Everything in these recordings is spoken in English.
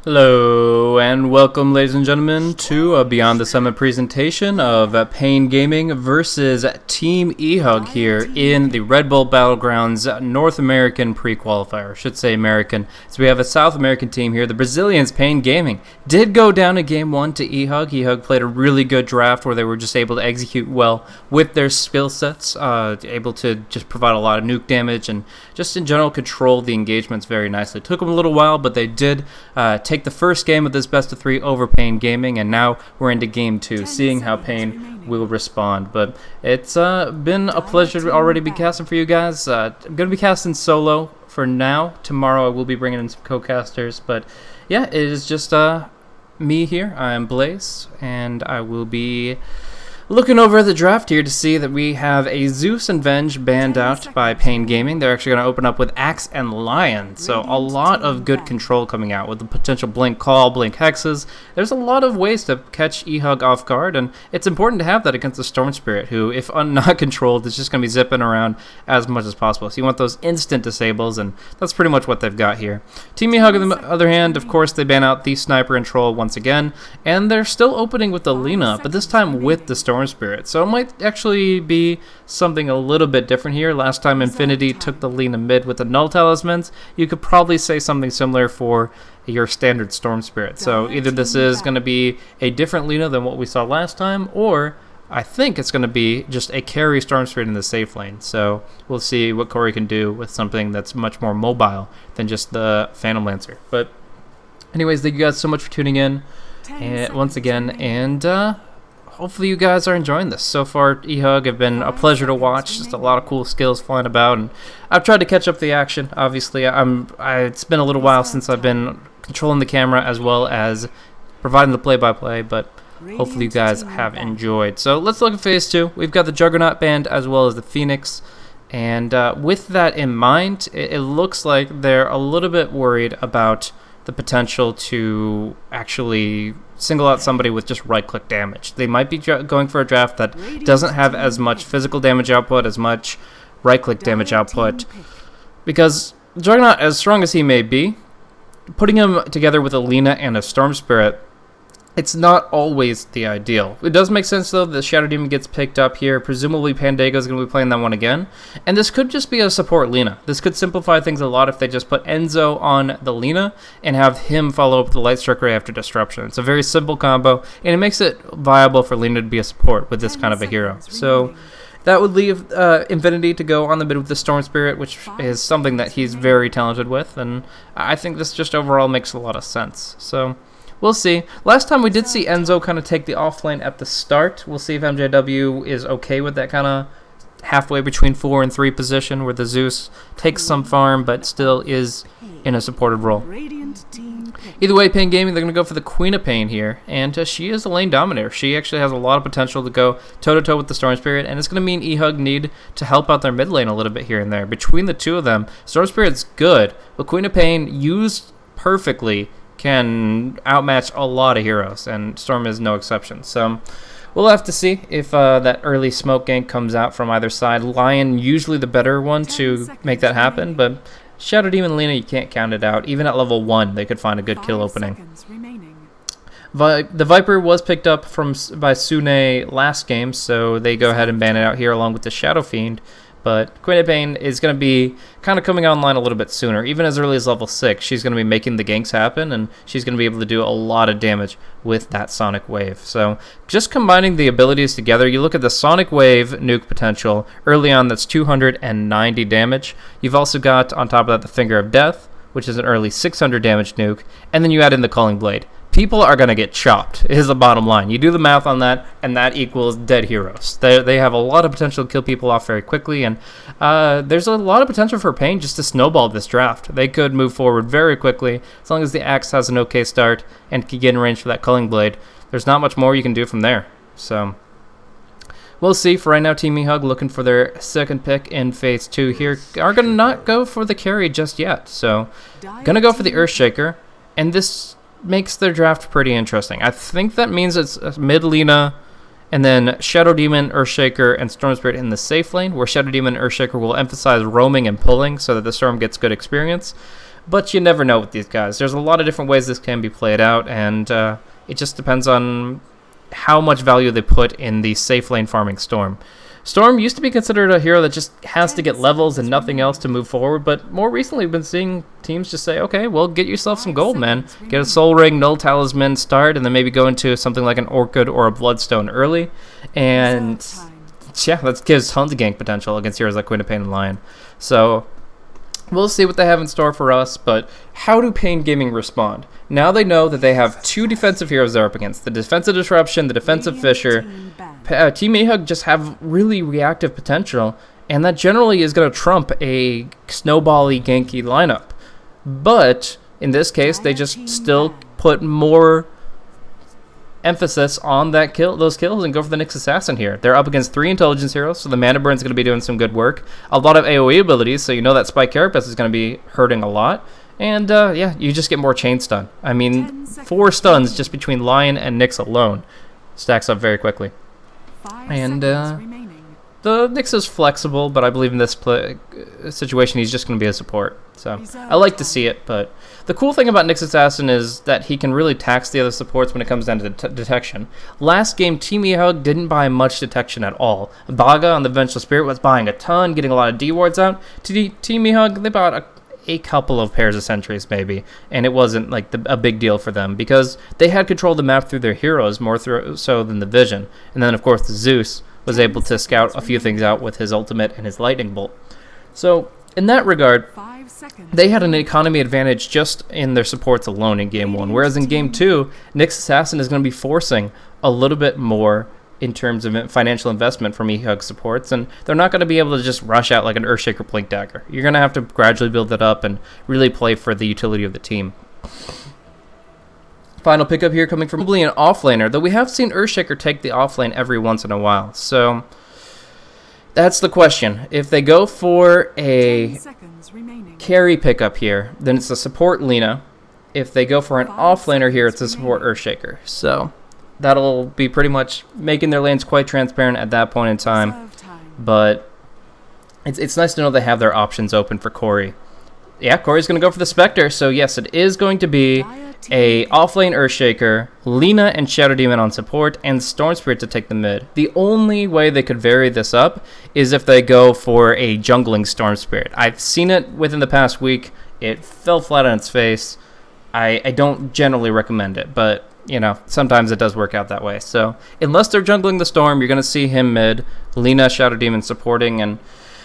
Hello and welcome, ladies and gentlemen, to a Beyond the Summit presentation of paiN Gaming versus Team eHug here in the Redbull Battlegrounds North American pre-qualifier. I should say American. So we have a South American team here. The Brazilians, paiN Gaming, did go down in Game 1 to eHug. eHug played a really good draft where they were just able to execute well with their skill sets, able to just provide a lot of nuke damage and just in general control the engagements very nicely. It took them a little while, but they did take the first game of this best of 3 over paiN Gaming, and now we're into Game 2, seeing how paiN will respond. But it's been a pleasure to already be casting for you guys. I'm going to be casting solo for now. Tomorrow I will be bringing in some co-casters, but yeah, it is just me here. I'm Blaze, and I will be looking over the draft here to see that we have a Zeus and Venge banned out by paiN Gaming. They're actually going to open up with Axe and Lion, so a lot of good control coming out with the potential Blink Call, Blink Hexes. There's a lot of ways to catch eHug off guard, and it's important to have that against the Storm Spirit, who, if not controlled, is just going to be zipping around as much as possible. So you want those instant disables, and that's pretty much what they've got here. Team eHug, on the other hand, of course, they ban out the Sniper and Troll once again, and they're still opening with the Lina, but this time with the Storm Spirit. So it might actually be something a little bit different here. Last time Infinity took the Lina mid with the Null Talismans, you could probably say something similar for your standard Storm Spirit. So either this is going to be a different Lina than what we saw last time, or I think it's going to be just a carry Storm Spirit in the safe lane. So we'll see what Corey can do with something that's much more mobile than just the Phantom Lancer. But anyways, thank you guys so much for tuning in once again, and hopefully you guys are enjoying this. So far, eHug have been a pleasure to watch. Just a lot of cool skills flying about, and I've tried to catch up the action. Obviously, it's been a little while since I've been controlling the camera as well as providing the play-by-play, but hopefully you guys have enjoyed. So let's look at Phase 2. We've got the Juggernaut band as well as the Phoenix, and with that in mind, it looks like they're a little bit worried about the potential to actually single out somebody with just right-click damage. They might be going for a draft that doesn't have as much physical damage output, as much right-click damage output, because Juggernaut, as strong as he may be, putting him together with a Lina and a Storm Spirit, it's not always the ideal. It does make sense, though, that Shadow Demon gets picked up here. Presumably, Pandega is going to be playing that one again. And this could just be a support Lina. This could simplify things a lot if they just put Enzo on the Lina and have him follow up with the Light Strike Ray after Disruption. It's a very simple combo, and it makes it viable for Lina to be a support with this kind of a hero. So that would leave Infinity to go on the mid with the Storm Spirit, which is something that he's very talented with. And I think this just overall makes a lot of sense. So we'll see. Last time we did see Enzo kind of take the off lane at the start. We'll see if MJW is okay with that kind of halfway between 4 and 3 position where the Zeus takes some farm but still is in a supported role. Either way, paiN Gaming, they're going to go for the Queen of paiN here, and she is a lane dominator. She actually has a lot of potential to go toe-to-toe with the Storm Spirit, and it's going to mean eHug need to help out their mid lane a little bit here and there. Between the two of them, Storm Spirit's good, but Queen of paiN, used perfectly, can outmatch a lot of heroes, and Storm is no exception. So we'll have to see if that early smoke gank comes out from either side. Lion usually the better one to make that happen, but Shadow Demon Lina, you can't count it out. Even at level 1, they could find a good kill opening. The Viper was picked up by Sune last game, so they go ahead and ban it out here along with the Shadow Fiend. But Queen of paiN is going to be kind of coming online a little bit sooner. Even as early as level 6, she's going to be making the ganks happen, and she's going to be able to do a lot of damage with that Sonic Wave. So just combining the abilities together, you look at the Sonic Wave nuke potential early on, that's 290 damage. You've also got, on top of that, the Finger of Death, which is an early 600 damage nuke, and then you add in the Culling Blade. People are going to get chopped, is the bottom line. You do the math on that, and that equals dead heroes. They have a lot of potential to kill people off very quickly, and there's a lot of potential for paiN just to snowball this draft. They could move forward very quickly, as long as the Axe has an okay start and can get in range for that Culling Blade. There's not much more you can do from there. So we'll see. For right now, Team eHug looking for their second pick in Phase 2 here. Are going to not go for the carry just yet, so going to go for the Earthshaker, and this makes their draft pretty interesting. I think that means it's mid Lina and then Shadow Demon, Earthshaker, and Storm Spirit in the safe lane, where Shadow Demon and Earthshaker will emphasize roaming and pulling so that the Storm gets good experience. but you never know with these guys. There's a lot of different ways this can be played out, and it just depends on how much value they put in the safe lane farming Storm. Storm used to be considered a hero that just has to get levels and nothing else to move forward, but more recently we've been seeing teams just say, okay, well, get yourself some gold, man. Get a Soul Ring, Null Talisman, start, and then maybe go into something like an Orchid or a Bloodstone early. And yeah, that gives tons of gank potential against heroes like Queen of Pain and Lion. So we'll see what they have in store for us, but how do paiN Gaming respond? Now they know that they have two defensive heroes they're up against, the defensive Disruption, the defensive Fissure. Team eHug just have really reactive potential, and that generally is going to trump a snowbally ganky lineup. But in this case, they just still put more emphasis on those kills and go for the Nyx Assassin here. They're up against 3 intelligence heroes, so the mana burn's going to be doing some good work. A lot of AoE abilities, so you know that Spike Carapace is going to be hurting a lot. And yeah, you just get more chain stun. I mean, 4 stuns just between Lion and Nyx alone stacks up very quickly. And the Nyx is flexible, but I believe in this situation he's just going to be a support. So I like to see it, but the cool thing about Nyx Assassin is that he can really tax the other supports when it comes down to detection. Last game, Team eHug didn't buy much detection at all. Baga on the Vengeful Spirit was buying a ton, getting a lot of D wards out. Team eHug, they bought a couple of pairs of sentries maybe, and it wasn't like a big deal for them because they had control of the map through their heroes more so than the vision. And then of course the Zeus was able to scout a few things out with his ultimate and his lightning bolt. So in that regard, they had an economy advantage just in their supports alone in Game 1, whereas in Game 2, Nyx Assassin is going to be forcing a little bit more in terms of financial investment from eHug supports, and they're not going to be able to just rush out like an Earthshaker Blink Dagger. You're going to have to gradually build it up and really play for the utility of the team. Final pickup here coming from probably an offlaner, though we have seen Earthshaker take the offlane every once in a while. So that's the question. If they go for a carry pickup here, then it's a support Lina. If they go for an offlaner here, it's a support Earthshaker. So that'll be pretty much making their lanes quite transparent at that point in time. But it's nice to know they have their options open for Corey. Yeah, Corey's going to go for the Spectre. So yes, it is going to be a offlane Earthshaker, Lina and Shadow Demon on support, and Storm Spirit to take the mid. The only way they could vary this up is if they go for a jungling Storm Spirit. I've seen it within the past week. It fell flat on its face. I don't generally recommend it, but you know, sometimes it does work out that way. So unless they're jungling the Storm, you're going to see him mid, Lina, Shadow Demon supporting, and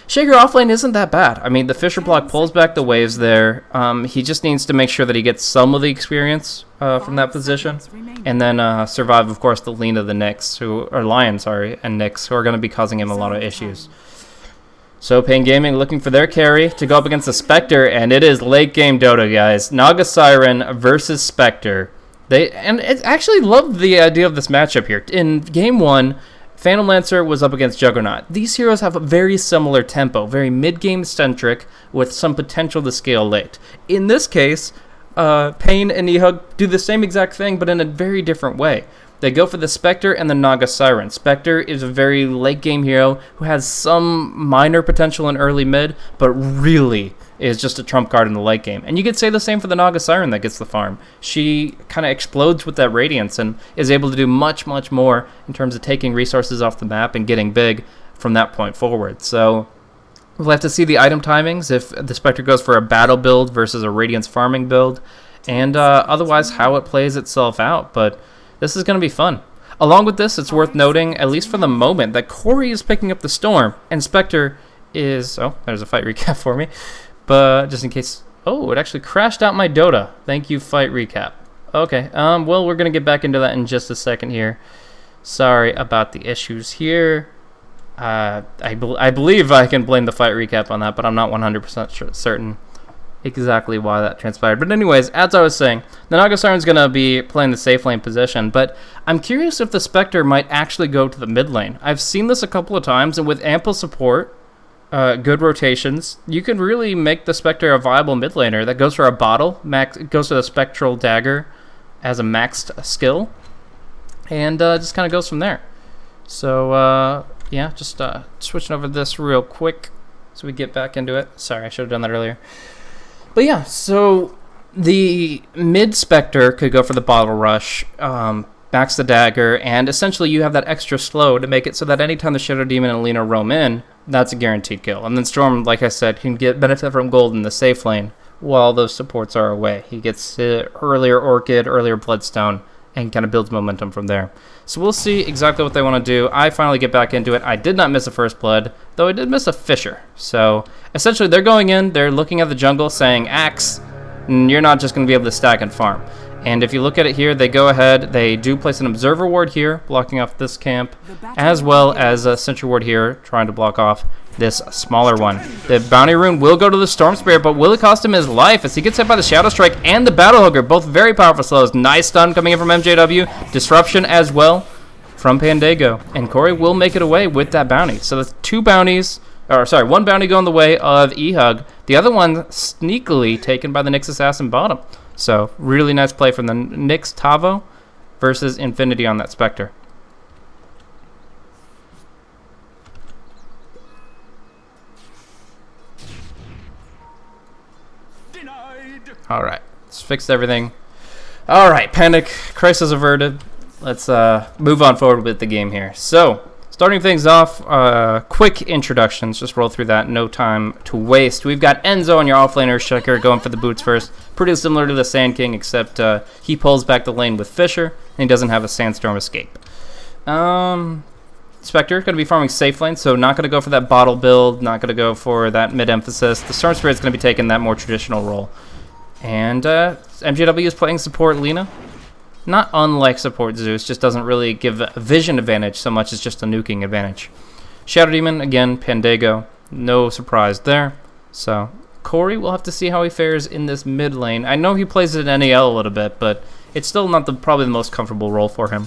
Shaker offlane isn't that bad. I mean, the Fissure block pulls back the waves there. He just needs to make sure that he gets some of the experience from that position, and then survive, of course, the Lina, the Nyx, and Nyx, who are going to be causing him a lot of issues. So paiN Gaming looking for their carry to go up against the Spectre, and it is late game Dota, guys. Naga Siren versus Spectre. I actually love the idea of this matchup here. In Game 1, Phantom Lancer was up against Juggernaut. These heroes have a very similar tempo, very mid-game centric, with some potential to scale late. In this case, paiN and eHug do the same exact thing, but in a very different way. They go for the Spectre and the Naga Siren. Spectre is a very late-game hero who has some minor potential in early mid, but really is just a trump card in the late game. And you could say the same for the Naga Siren that gets the farm. She kind of explodes with that Radiance and is able to do much, much more in terms of taking resources off the map and getting big from that point forward. So we'll have to see the item timings, if the Spectre goes for a battle build versus a Radiance farming build, and otherwise how it plays itself out. But this is going to be fun. Along with this, it's worth noting, at least for the moment, that Corey is picking up the Storm, and Spectre is... Oh, there's a fight recap for me. But just in case... Oh, it actually crashed out my Dota. Thank you, fight recap. Okay, well, we're going to get back into that in just a second here. Sorry about the issues here. I believe I can blame the fight recap on that, but I'm not 100% certain exactly why that transpired. But anyways, as I was saying, the Naga Siren's going to be playing the safe lane position, but I'm curious if the Spectre might actually go to the mid lane. I've seen this a couple of times, and with ample support, good rotations, you can really make the Spectre a viable mid laner that goes for a bottle, goes for the Spectral Dagger as a maxed skill, and just kind of goes from there. So, yeah, just switching over this real quick so we get back into it. Sorry, I should have done that earlier. But yeah, so the mid Spectre could go for the Bottle Rush, backs the Dagger, and essentially you have that extra slow to make it so that anytime the Shadow Demon and Lina roam in, that's a guaranteed kill. And then Storm, like I said, can get benefit from gold in the safe lane while those supports are away. He gets earlier Orchid, earlier Bloodstone, and kind of builds momentum from there. So we'll see exactly what they want to do. I finally get back into it. I did not miss a First Blood, though I did miss a Fissure. So essentially they're going in, they're looking at the jungle saying, Axe, and you're not just going to be able to stack and farm. And if you look at it here, they go ahead, they do place an Observer Ward here, blocking off this camp, as well as a Sentry Ward here, trying to block off this smaller one. The Bounty Rune will go to the Storm Spirit, but will it cost him his life as he gets hit by the Shadow Strike and the Battle Hugger, both very powerful slows. Nice stun coming in from MJW, Disruption as well from Pandago, and Corey will make it away with that bounty. So the one bounty going the way of eHug, the other one sneakily taken by the Nyx Assassin bottom. So really nice play from the Nyx Tavo versus Infinity on that Spectre. All right, let's fix everything. All right, panic, crisis averted. Let's move on forward with the game here. So, starting things off, quick introductions. Just roll through that, no time to waste. We've got Enzo on your offlaner, Shaker going for the boots first. Pretty similar to the Sand King, except he pulls back the lane with Fissure, and he doesn't have a Sandstorm escape. Spectre going to be farming safe lane, so not going to go for that bottle build, not going to go for that mid-emphasis. The Storm Spirit's going to be taking that more traditional role. And MJW is playing support Lina. Not unlike support Zeus, just doesn't really give a vision advantage so much as just a nuking advantage. Shadow Demon, again, Pandago. No surprise there. So, Corey, we'll have to see how he fares in this mid lane. I know he plays it in NAL a little bit, but it's still not probably the most comfortable role for him.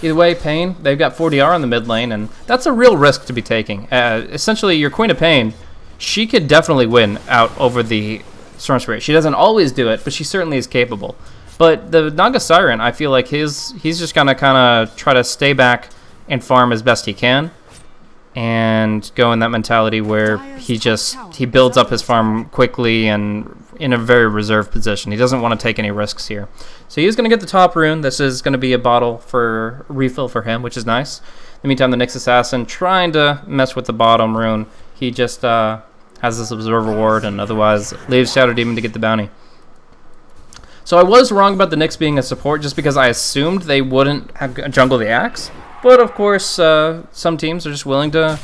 Either way, paiN, they've got 4DR on the mid lane, and that's a real risk to be taking. Essentially, your Queen of paiN, she could definitely win out over the Storm Spirit. She doesn't always do it, but she certainly is capable. But the Naga Siren, I feel like he's just going to kind of try to stay back and farm as best he can and go in that mentality where he builds up his farm quickly and in a very reserved position. He doesn't want to take any risks here. So he's going to get the top rune. This is going to be a bottle for refill for him, which is nice. In the meantime, the Nyx Assassin trying to mess with the bottom rune. He just has this Observer Ward and otherwise leaves Shadow Demon to get the bounty. So I was wrong about the Nyx being a support just because I assumed they wouldn't jungle the Axe. But of course, some teams are just willing to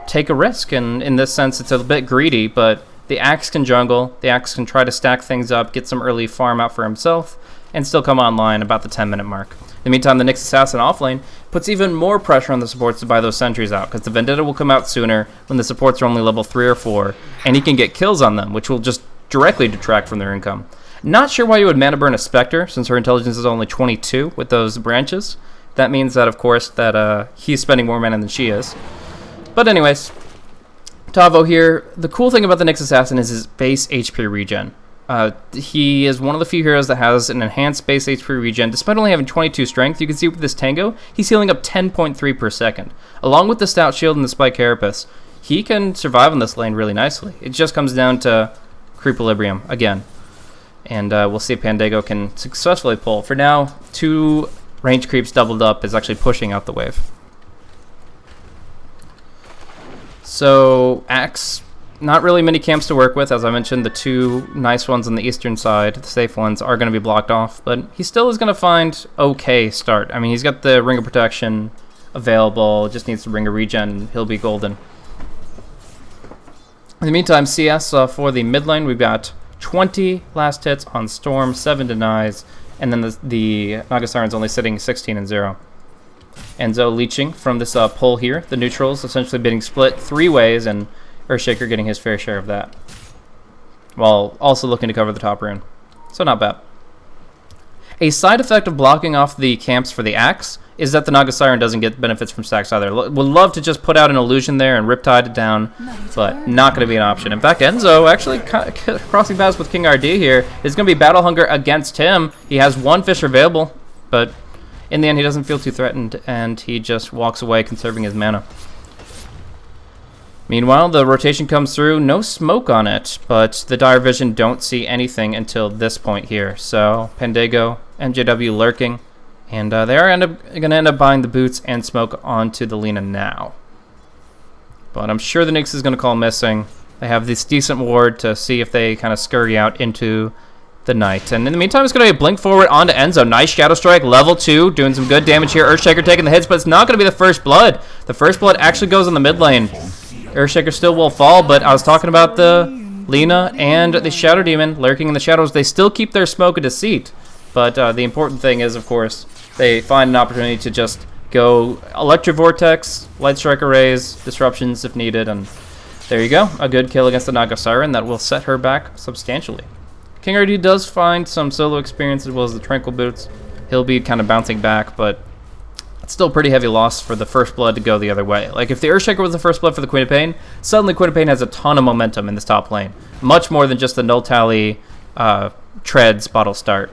take a risk. And in this sense, it's a bit greedy, but the Axe can jungle. The Axe can try to stack things up, get some early farm out for himself, and still come online about the 10-minute mark. In the meantime, the Nyx Assassin offlane puts even more pressure on the supports to buy those sentries out, because the Vendetta will come out sooner when the supports are only level 3 or 4, and he can get kills on them, which will just directly detract from their income. Not sure why you would mana burn a Spectre, since her intelligence is only 22 with those branches. That means that, of course, that he's spending more mana than she is. But anyways, Tavo here. The cool thing about the Nyx Assassin is his base HP regen. He is one of the few heroes that has an enhanced base HP regen. Despite only having 22 strength, you can see with this Tango, he's healing up 10.3 per second. Along with the Stout Shield and the Spike Carapace, he can survive on this lane really nicely. It just comes down to Creequilibrium again. And we'll see if Pandago can successfully pull. For now, 2 range creeps doubled up is actually pushing out the wave. So, Axe, not really many camps to work with. As I mentioned, the 2 nice ones on the eastern side, the safe ones, are going to be blocked off. But he still is going to find okay start. I mean, he's got the Ring of Protection available, just needs to Ring of Regen, he'll be golden. In the meantime, CS for the mid lane, we've got 20 last hits on Storm, 7 denies, and then the Naga Siren's only sitting 16 and 0. Enzo leeching from this pull here. The neutrals essentially being split 3 ways, and Earthshaker getting his fair share of that, while also looking to cover the top rune. So not bad. A side effect of blocking off the camps for the Axe is that the Naga Siren doesn't get benefits from stacks either. Would love to just put out an illusion there and Riptide it down, but not going to be an option. In fact, Enzo actually crossing paths with King RD here. It's going to be Battle Hunger against him. He has 1 Fissure available, but in the end he doesn't feel too threatened, and he just walks away conserving his mana. Meanwhile, the rotation comes through, no smoke on it, but the dire vision don't see anything until this point here. So Pandago, MJW lurking, and they are going to end up buying the boots and smoke onto the Lina now. But I'm sure the Nyx is going to call missing. They have this decent ward to see if they kind of scurry out into the night. And in the meantime, it's going to be a blink forward onto Enzo. Nice Shadow Strike, level 2, doing some good damage here. Earthshaker taking the hits, but it's not going to be the first blood. The first blood actually goes in the mid lane. Earthshaker still will fall, but I was talking about the Lina and the Shadow Demon lurking in the shadows. They still keep their smoke a deceit, but the important thing is, of course, they find an opportunity to just go Electro Vortex, Light Strike Arrays, Disruptions if needed, and there you go. A good kill against the Naga Siren that will set her back substantially. King RD does find some solo experience as well as the Tranquil Boots. He'll be kind of bouncing back, but it's still a pretty heavy loss for the first blood to go the other way. Like, if the Earthshaker was the first blood for the Queen of Pain, suddenly Queen of Pain has a ton of momentum in this top lane. Much more than just the null tally treads bottle start.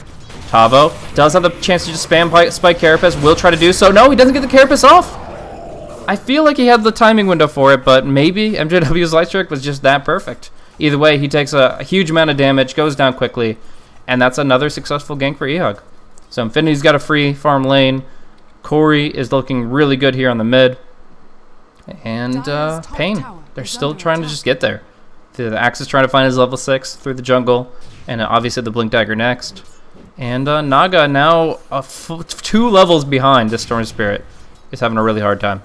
Tavo does have the chance to just spam Spike Carapace, will try to do so. No, he doesn't get the Carapace off! I feel like he had the timing window for it, but maybe MJW's Light Strike was just that perfect. Either way, he takes a huge amount of damage, goes down quickly, and that's another successful gank for eHug. So Infinity's got a free farm lane. Corey is looking really good here on the mid. And paiN, they're still trying to just get there. The Axe is trying to find his level 6 through the jungle, and obviously the Blink Dagger next. And Naga now 2 levels behind this Storm Spirit. He's having a really hard time.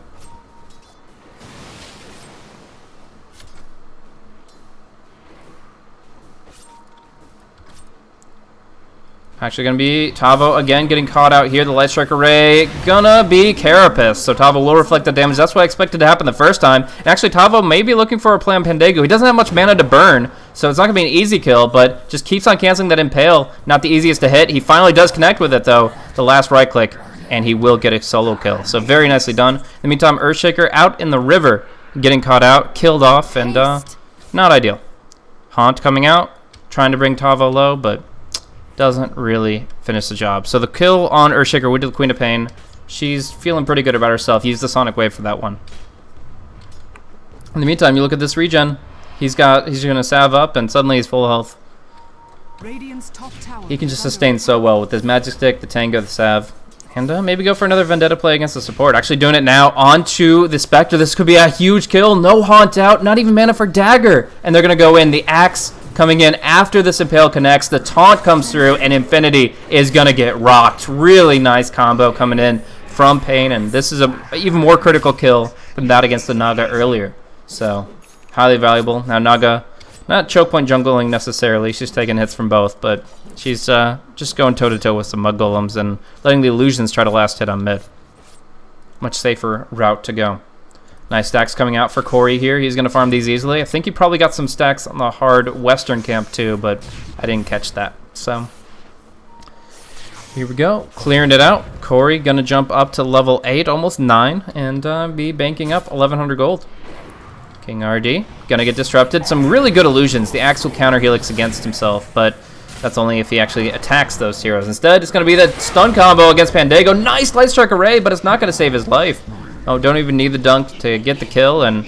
Actually going to be Tavo again getting caught out here. The Light Strike Array gonna be Carapace. So Tavo will reflect the damage. That's what I expected to happen the first time. And actually, Tavo may be looking for a play on Pandago. He doesn't have much mana to burn, so it's not going to be an easy kill, but just keeps on canceling that Impale. Not the easiest to hit. He finally does connect with it, though, the last right click, and he will get a solo kill. So very nicely done. In the meantime, Earthshaker out in the river, getting caught out, killed off, and not ideal. Haunt coming out, trying to bring Tavo low, but doesn't really finish the job. So the kill on Earthshaker went to the Queen of Pain. She's feeling pretty good about herself. Used the Sonic Wave for that one. In the meantime, you look at this regen. He's going to salve up, and suddenly he's full health. He can just sustain so well with his Magic Stick, the Tango, the salve. And maybe go for another Vendetta play against the support. Actually doing it now onto the Spectre. This could be a huge kill. No Haunt out. Not even mana for Dagger. And they're going to go in. The Axe coming in after this Impale connects. The taunt comes through, and Infinity is going to get rocked. Really nice combo coming in from paiN, and this is a even more critical kill than that against the Naga earlier. So, highly valuable. Now Naga, not choke point jungling necessarily. She's taking hits from both, but she's just going toe-to-toe with some Mud Golems and letting the Illusions try to last hit on mid. Much safer route to go. Nice stacks coming out for Corey here. He's going to farm these easily. I think he probably got some stacks on the hard western camp too, but I didn't catch that. So here we go. Clearing it out. Corey going to jump up to level 8, almost 9, and be banking up 1,100 gold. King RD going to get disrupted. Some really good illusions. The Axe will counter Helix against himself, but that's only if he actually attacks those heroes. Instead, it's going to be the stun combo against Pandago. Nice Light Strike Array, but it's not going to save his life. Oh, don't even need the dunk to get the kill, and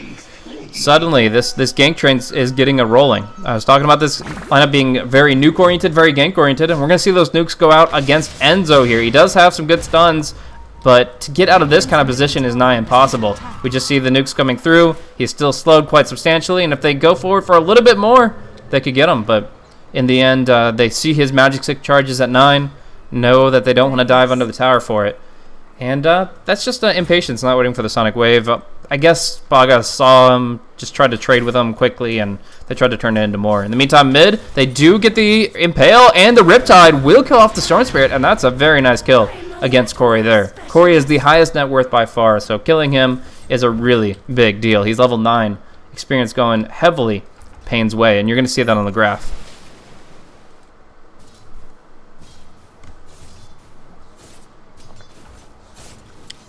suddenly this gank train is getting a rolling. I was talking about this lineup being very nuke-oriented, very gank-oriented, and we're going to see those nukes go out against Enzo here. He does have some good stuns, but to get out of this kind of position is nigh impossible. We just see the nukes coming through. He's still slowed quite substantially, and if they go forward for a little bit more, they could get him, but in the end, they see his Magic Stick charges at 9, know that they don't want to dive under the tower for it. And that's just impatience, not waiting for the Sonic Wave. I guess Baga saw him, just tried to trade with him quickly, and they tried to turn it into more. In the meantime, mid, they do get the Impale, and the Riptide will kill off the Storm Spirit, and that's a very nice kill against Corey there. Corey is the highest net worth by far, so killing him is a really big deal. He's level 9, experience going heavily paiN's way, and you're going to see that on the graph.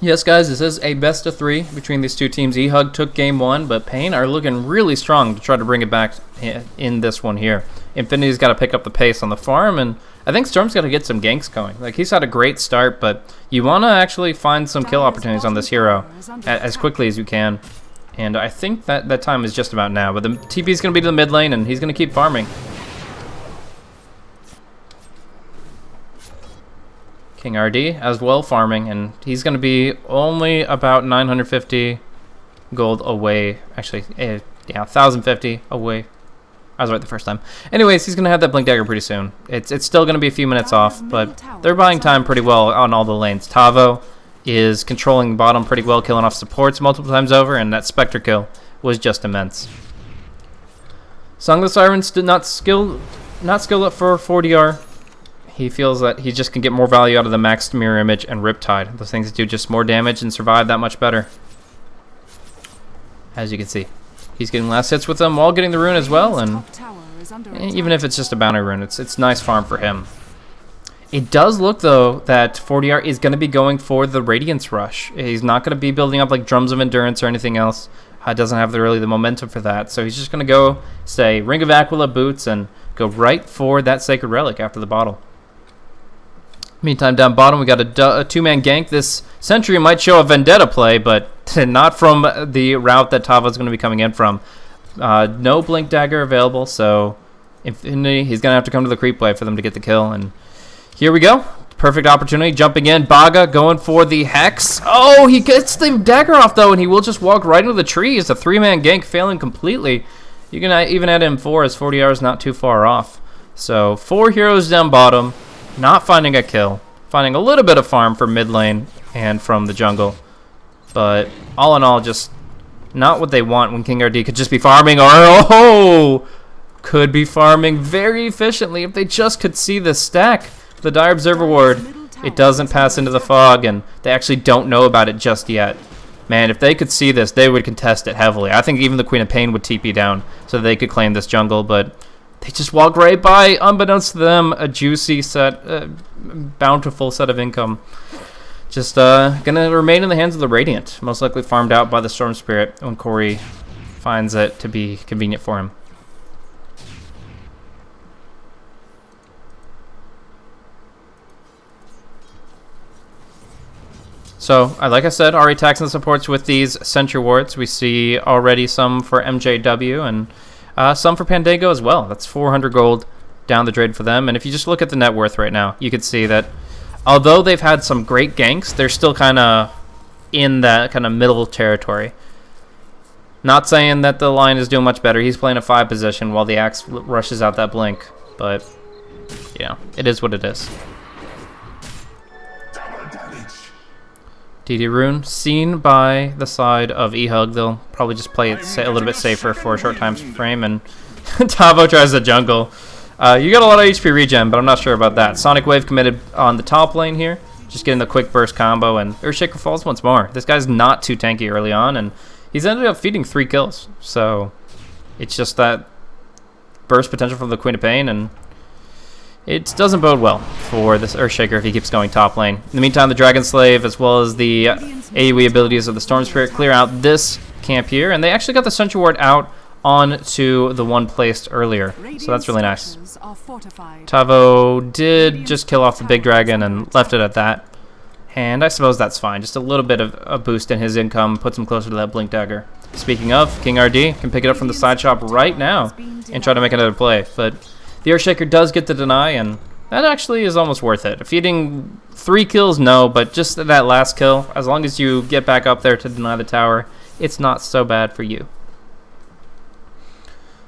Yes, guys, this is a best of 3 between these two teams. eHug took game 1, but paiN are looking really strong to try to bring it back in this one here. Infinity's got to pick up the pace on the farm, and I think Storm's got to get some ganks going. Like, he's had a great start, but you want to actually find some kill opportunities on this hero as quickly as you can. And I think that time is just about now. But the TP is going to be to the mid lane, and he's going to keep farming. King RD as well farming, and he's going to be only about 950 gold away. Actually, yeah, 1,050 away. I was right the first time. Anyways, he's going to have that Blink Dagger pretty soon. It's still going to be a few minutes off, but they're buying time pretty well on all the lanes. Tavo is controlling the bottom pretty well, killing off supports multiple times over, and that Spectre kill was just immense. Song of the Sirens did not skill up for 4DR. He feels that he just can get more value out of the maxed Mirror Image and Riptide. Those things do just more damage and survive that much better. As you can see, he's getting last hits with them while getting the rune as well, and even if it's just a bounty rune, it's nice farm for him. It does look, though, that 4DR is going to be going for the Radiance Rush. He's not going to be building up like Drums of Endurance or anything else. Doesn't have really the momentum for that, so he's just going to go, say, Ring of Aquila boots and go right for that Sacred Relic after the bottle. Meantime, down bottom, we got a two-man gank. This Sentry might show a Vendetta play, but not from the route that Tavo's going to be coming in from. No Blink Dagger available, so Infinity, he's going to have to come to the creep play for them to get the kill. And here we go. Perfect opportunity. Jumping in. Baga going for the Hex. Oh, he gets the dagger off, though, and he will just walk right into the tree. It's a three-man gank failing completely. You can even add in 4 as 40 hours not too far off. So 4 heroes down bottom. Not finding a kill, finding a little bit of farm from mid lane and from the jungle, but all in all, just not what they want when King RD could just be farming, or could be farming very efficiently if they just could see the stack. The Dire Observer Ward, it doesn't pass into the fog, and they actually don't know about it just yet. Man, if they could see this, they would contest it heavily. I think even the Queen of paiN would TP down so that they could claim this jungle, but they just walk right by, unbeknownst to them, a juicy set, bountiful set of income. Just gonna remain in the hands of the Radiant, most likely farmed out by the Storm Spirit when Corey finds it to be convenient for him. So, like I said, already taxing the supports with these Sentry Wards. We see already some for MJW and some for Pandango as well. That's 400 gold down the drain for them. And if you just look at the net worth right now, you can see that although they've had some great ganks, they're still kind of in that kind of middle territory. Not saying that the line is doing much better. He's playing a 5 position while the Axe rushes out that blink. But, yeah, it is what it is. DD Rune seen by the side of eHug. They'll probably just play it a little bit safer for a short time frame, and Tavo tries the jungle. You got a lot of HP regen, but I'm not sure about that. Sonic Wave committed on the top lane here, just getting the quick burst combo, and Earthshaker falls once more. This guy's not too tanky early on, and he's ended up feeding 3 kills. So it's just that burst potential from the Queen of paiN, and it doesn't bode well for this Earthshaker if he keeps going top lane. In the meantime, the Dragon Slave, as well as the AoE abilities of the Storm Spirit, clear out this camp here. And they actually got the Sentry Ward out onto the one placed earlier. So that's really nice. Tavo did just kill off the big dragon and left it at that. And I suppose that's fine. Just a little bit of a boost in his income puts him closer to that Blink Dagger. Speaking of, King RD can pick it up from the side shop right now and try to make another play. But the Earthshaker does get the deny, and that actually is almost worth it. Feeding 3 kills, no, but just that last kill, as long as you get back up there to deny the tower, it's not so bad for you.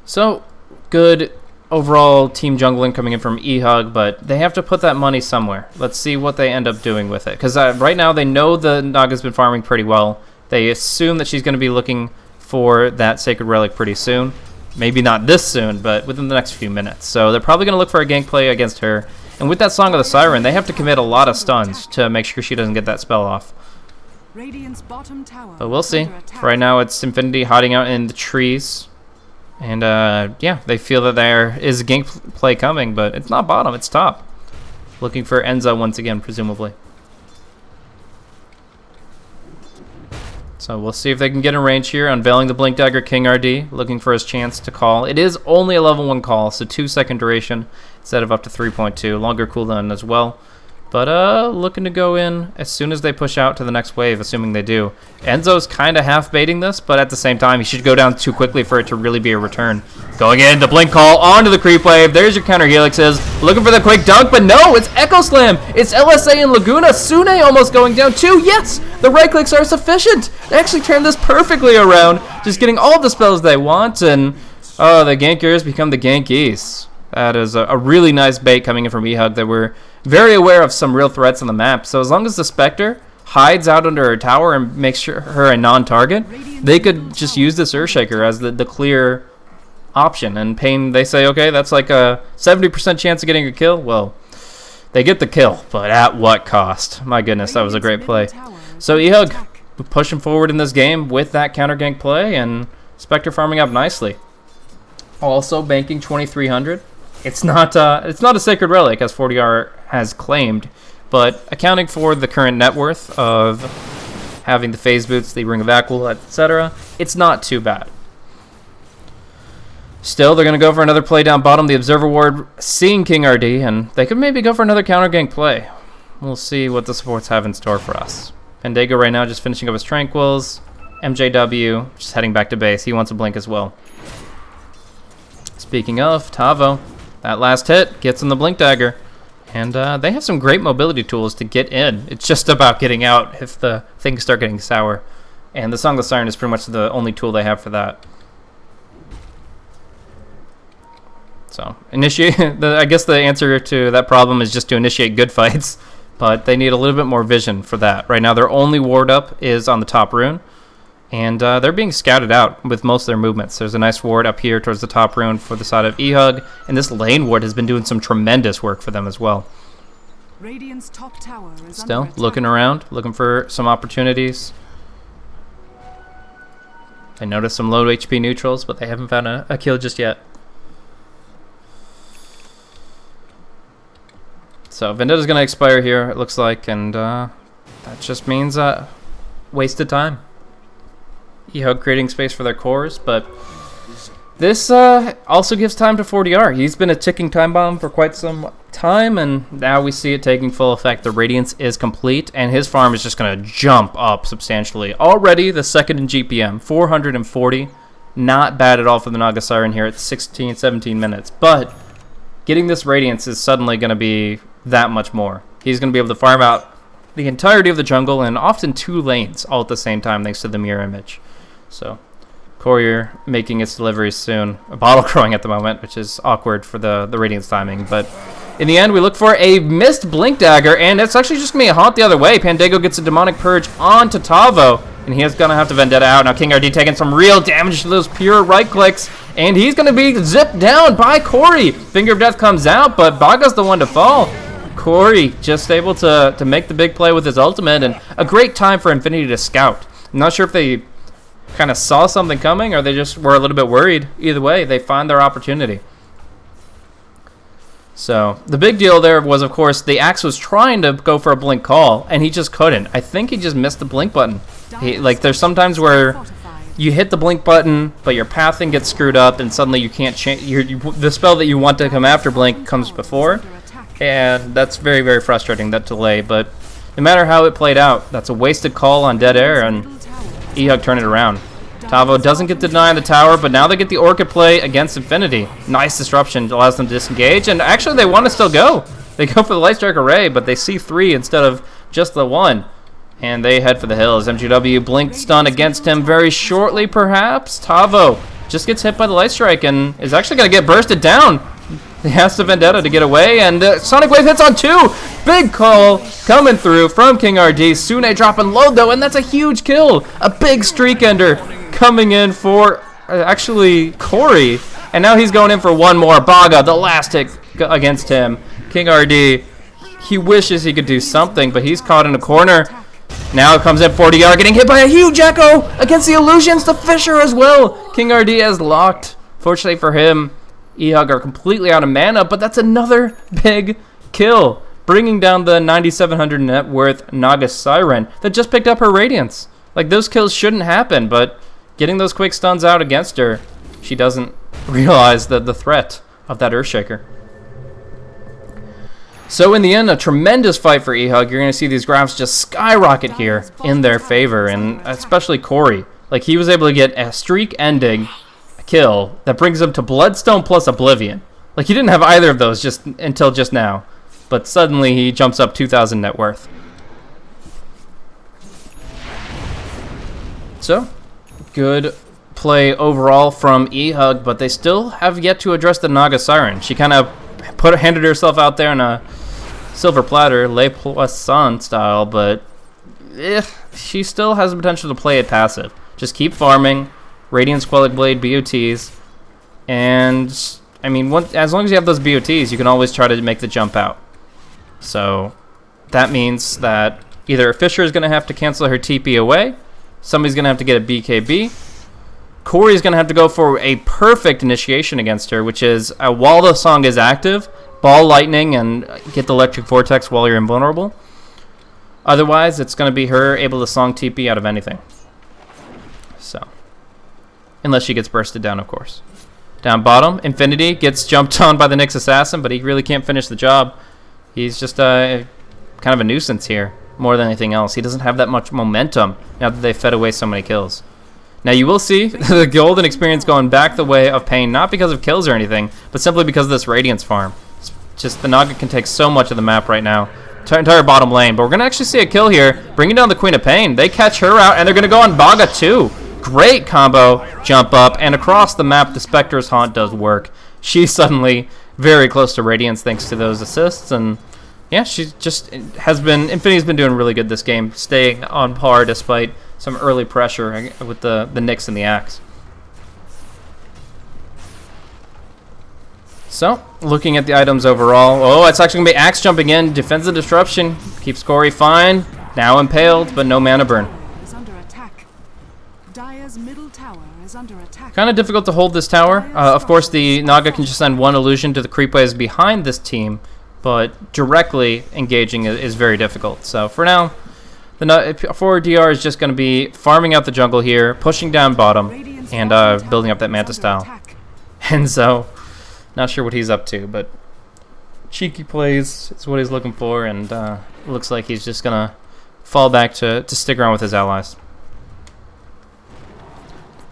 So, good overall team jungling coming in from eHug, but they have to put that money somewhere. Let's see what they end up doing with it. Because right now they know the Naga's been farming pretty well. They assume that she's going to be looking for that Sacred Relic pretty soon. Maybe not this soon, but within the next few minutes. So they're probably going to look for a gank play against her. And with that Song of the Siren, they have to commit a lot of stuns to make sure she doesn't get that spell off. But we'll see. For right now, it's Infinity hiding out in the trees. And yeah, they feel that there is a gank play coming, but it's not bottom, it's top. Looking for Enza once again, presumably. So we'll see if they can get in range here. Unveiling the Blink Dagger, King RD, looking for his chance to call. It is only a level 1 call, so 2-second duration instead of up to 3.2. Longer cooldown as well. But looking to go in as soon as they push out to the next wave, assuming they do. Enzo's kind of half baiting this, but at the same time, he should go down too quickly for it to really be a return. Going in, the blink call onto the creep wave. There's your counter helixes. Looking for the quick dunk, but no, it's Echo Slam. It's LSA and Laguna. Sune almost going down too. Yes, the right clicks are sufficient. They actually turned this perfectly around, just getting all the spells they want, and the gankers become the gankies. That is a really nice bait coming in from eHug that we're very aware of some real threats on the map. So as long as the Spectre hides out under her tower and makes her a non-target, they could just use this Earthshaker as the clear option. And paiN, they say, okay, that's like a 70% chance of getting a kill. Well, they get the kill, but at what cost? My goodness, that was a great play. So eHug pushing forward in this game with that counter gank play, and Spectre farming up nicely. Also banking 2,300. It's not a sacred relic, as 40R has claimed, but accounting for the current net worth of having the phase boots, the Ring of Aquil, etc., it's not too bad. Still, they're going to go for another play down bottom. The Observer Ward seeing King RD, and they could maybe go for another counter gank play. We'll see what the supports have in store for us. Pendago right now just finishing up his Tranquils. MJW just heading back to base. He wants a blink as well. Speaking of, Tavo, that last hit gets him the Blink Dagger. And they have some great mobility tools to get in. It's just about getting out if the things start getting sour. And the Songless Siren is pretty much the only tool they have for that. So, I guess the answer to that problem is just to initiate good fights. But they need a little bit more vision for that. Right now, their only ward up is on the top rune. And they're being scouted out with most of their movements. There's a nice ward up here towards the top rune for the side of eHug, and this lane ward has been doing some tremendous work for them as well. Radiant's top tower is still looking around, looking for some opportunities. I noticed some low HP neutrals, but they haven't found a kill just yet. So Vendetta's going to expire here, it looks like, and that just means wasted time. eHug creating space for their cores, but this also gives time to 40R. He's been a ticking time bomb for quite some time, and now we see it taking full effect. The Radiance is complete, and his farm is just going to jump up substantially. Already the second in GPM, 440. Not bad at all for the Naga Siren here at 16, 17 minutes, but getting this Radiance is suddenly going to be that much more. He's going to be able to farm out the entirety of the jungle and often two lanes all at the same time thanks to the mirror image. So, Courier making its deliveries soon. A bottle crowing at the moment, which is awkward for the Radiance timing. But in the end, we look for a missed Blink Dagger, and it's actually just going to be a haunt the other way. Pendago gets a Demonic Purge onto Tavo, and he is going to have to Vendetta out. Now King RD taking some real damage to those pure right clicks, and he's going to be zipped down by Corey. Finger of Death comes out, but Baga's the one to fall. Corey just able to make the big play with his ultimate, and a great time for Infinity to scout. I'm not sure if they kind of saw something coming or they just were a little bit worried. Either way, they find their opportunity. So the big deal there was, of course, the Axe was trying to go for a blink call and he just couldn't. I think he just missed the blink button. There's sometimes where you hit the blink button, but your pathing gets screwed up and suddenly you can't change. The spell that you want to come after blink comes before, and that's very, very frustrating, that delay. But no matter how it played out, that's a wasted call on dead air, and eHug turned it around. Tavo doesn't get to deny the tower, but now they get the Orchid play against Infinity. Nice disruption, allows them to disengage, and actually they want to still go. They go for the Light Strike Array, but they see 3 instead of just the 1. And they head for the hills. MGW blink stun against him very shortly, perhaps. Tavo just gets hit by the Light Strike and is actually going to get bursted down. He has to Vendetta to get away, and Sonic Wave hits on 2. Big call coming through from King RD. Sune dropping low, though, and that's a huge kill. A big streak ender coming in for, actually, Corey. And now he's going in for one more. Baga, the last hit against him. King RD, he wishes he could do something, but he's caught in a corner. Now it comes in 40R, getting hit by a huge echo against the illusions. The Fisher as well. King RD has locked. Fortunately for him, eHug are completely out of mana, but that's another big kill, bringing down the 9,700 net worth Naga Siren that just picked up her Radiance. Like, those kills shouldn't happen, but getting those quick stuns out against her, she doesn't realize the threat of that Earthshaker. So in the end, a tremendous fight for eHug. You're going to see these graphs just skyrocket here in their favor, and especially Corey. Like, he was able to get a streak-ending kill that brings him to Bloodstone plus Oblivion. Like, he didn't have either of those just until just now, but suddenly he jumps up 2,000 net worth. So, good play overall from eHug, but they still have yet to address the Naga Siren. She kind of handed herself out there in a silver platter, Le Poisson style, but she still has the potential to play it passive. Just keep farming, Radiant Squelic Blade BOTs, and I mean, as long as you have those BOTs, you can always try to make the jump out. So that means that either Fisher is going to have to cancel her TP away, somebody's going to have to get a BKB, Corey's going to have to go for a perfect initiation against her, which is while the song is active, ball lightning and get the electric vortex while you're invulnerable. Otherwise, it's going to be her able to song TP out of anything. So, unless she gets bursted down, of course. Down bottom, Infinity gets jumped on by the Nyx Assassin, but he really can't finish the job. He's just kind of a nuisance here, more than anything else. He doesn't have that much momentum now that they've fed away so many kills. Now you will see the golden experience going back the way of paiN, not because of kills or anything, but simply because of this Radiance farm. It's just the Naga can take so much of the map right now. Entire bottom lane, but we're going to actually see a kill here, bringing down the Queen of paiN. They catch her out, and they're going to go on Baga too. Great combo, jump up, and across the map, the Spectre's Haunt does work. She's suddenly very close to Radiance thanks to those assists, and yeah, she just has been, Infinity's been doing really good this game, staying on par despite some early pressure with the Nyx and the Axe. So, looking at the items overall, oh, it's actually going to be Axe jumping in, defends the disruption, keeps Corey fine, now impaled, but no mana burn. Middle tower is under attack. Kind of difficult to hold this tower. Of course, the Naga can just send one illusion to the creep waves behind this team, but directly engaging is very difficult. So for now, the forward DR is just going to be farming out the jungle here, pushing down bottom, and building up that Manta style. And so, not sure what he's up to, but cheeky plays is what he's looking for, and looks like he's just going to fall back to stick around with his allies.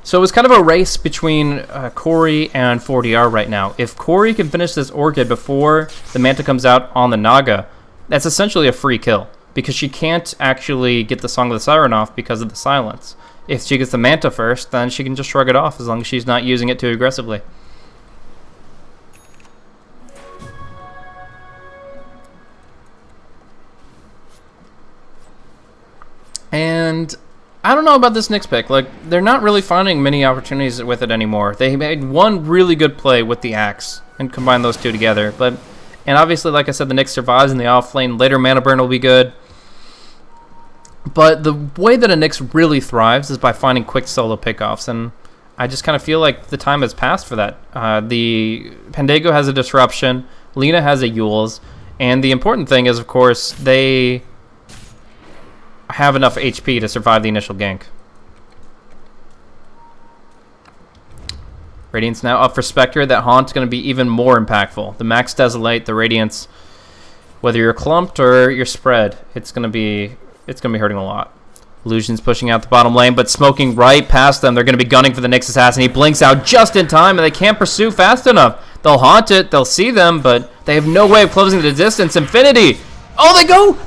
So it was kind of a race between Corey and 4DR right now. If Corey can finish this Orchid before the Manta comes out on the Naga, that's essentially a free kill, because she can't actually get the Song of the Siren off because of the silence. If she gets the Manta first, then she can just shrug it off as long as she's not using it too aggressively. And I don't know about this Nyx pick. Like, they're not really finding many opportunities with it anymore. They made one really good play with the Axe and combined those two together. And obviously, like I said, the Nyx survives in the off lane. Later mana burn will be good. But the way that a Nyx really thrives is by finding quick solo pickoffs, and I just kind of feel like the time has passed for that. The Pandago has a disruption, Lina has a Yules, and the important thing is, of course, they have enough HP to survive the initial gank. Radiance now up for Spectre. That Haunt's going to be even more impactful. The Max Desolate, the Radiance, whether you're clumped or you're spread, it's going to be hurting a lot. Illusion's pushing out the bottom lane, but smoking right past them. They're going to be gunning for the Nyx Assassin. He blinks out just in time, and they can't pursue fast enough. They'll haunt it, they'll see them, but they have no way of closing the distance. Infinity! Oh,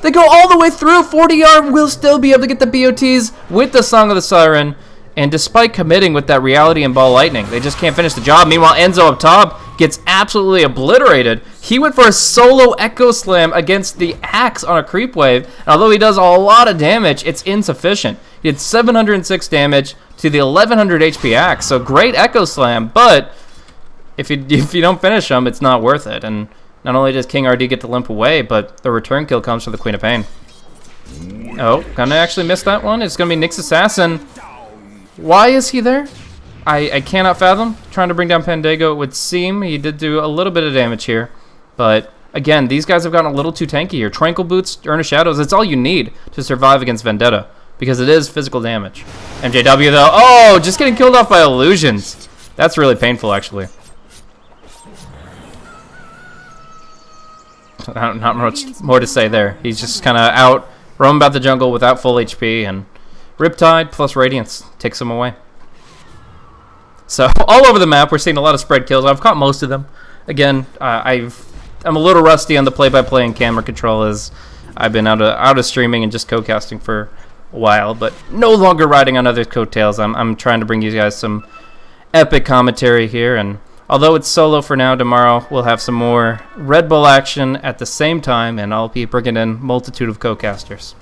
they go all the way through. 4DR will still be able to get the BOTs with the Song of the Siren. And despite committing with that Reality and Ball Lightning, they just can't finish the job. Meanwhile, Enzo up top gets absolutely obliterated. He went for a solo Echo Slam against the Axe on a creep wave. And although he does a lot of damage, it's insufficient. He did 706 damage to the 1100 HP Axe. So great Echo Slam, but if you don't finish him, it's not worth it. And not only does King RD get to limp away, but the return kill comes from the Queen of paiN. Oh, gonna actually miss that one. It's gonna be Nyx Assassin. Why is he there? I cannot fathom. Trying to bring down Pandago, it would seem. He did do a little bit of damage here. But, again, these guys have gotten a little too tanky here. Tranquil Boots, Urn of Shadows, it's all you need to survive against Vendetta. Because it is physical damage. MJW, though, oh, just getting killed off by illusions. That's really painful, actually. not much more to say there. He's just kind of out, roaming about the jungle without full HP, and Riptide plus Radiance takes him away. So all over the map, we're seeing a lot of spread kills. I've caught most of them. Again, I'm a little rusty on the play-by-play and camera control as I've been out of streaming and just co-casting for a while, but no longer riding on others' coattails. I'm trying to bring you guys some epic commentary here, and although it's solo for now, tomorrow we'll have some more Red Bull action at the same time, and I'll be bringing in multitude of co-casters.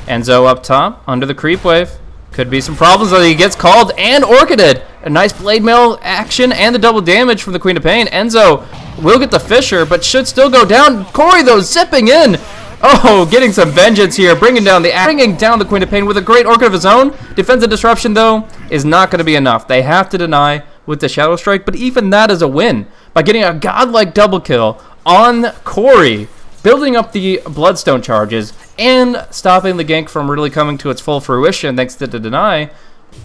Enzo up top, under the creep wave. Could be some problems that he gets called and orchided. A nice blade mail action and the double damage from the Queen of paiN. Enzo will get the Fisher, but should still go down. Corey, though, zipping in. Oh, getting some vengeance here, bringing down the Queen of paiN with a great orchid of his own. Defensive disruption, though, is not going to be enough. They have to deny with the Shadow Strike, but even that is a win by getting a godlike double kill on Corey, building up the Bloodstone charges and stopping the gank from really coming to its full fruition thanks to the deny.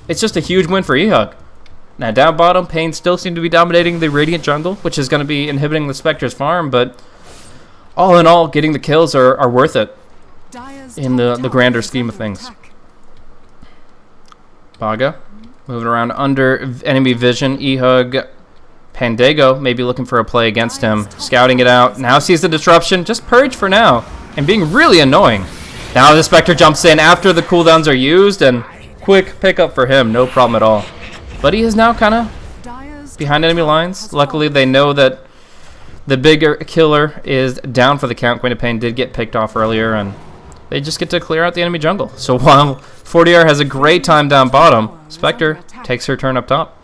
It's just a huge win for eHug. Now down bottom, paiN still seem to be dominating the Radiant jungle, which is going to be inhibiting the Spectre's farm, but all in all, getting the kills are worth it in the grander scheme of things. Baga moving around under enemy vision. eHug, Pandago maybe looking for a play against him, scouting it out. Now sees the disruption, just purge for now, and being really annoying. Now the Spectre jumps in after the cooldowns are used, and quick pickup for him, no problem at all. But he is now kind of behind enemy lines. Luckily, they know that the bigger killer is down for the count. Queen of paiN did get picked off earlier, and they just get to clear out the enemy jungle. So while 40R has a great time down bottom, Spectre takes her turn up top.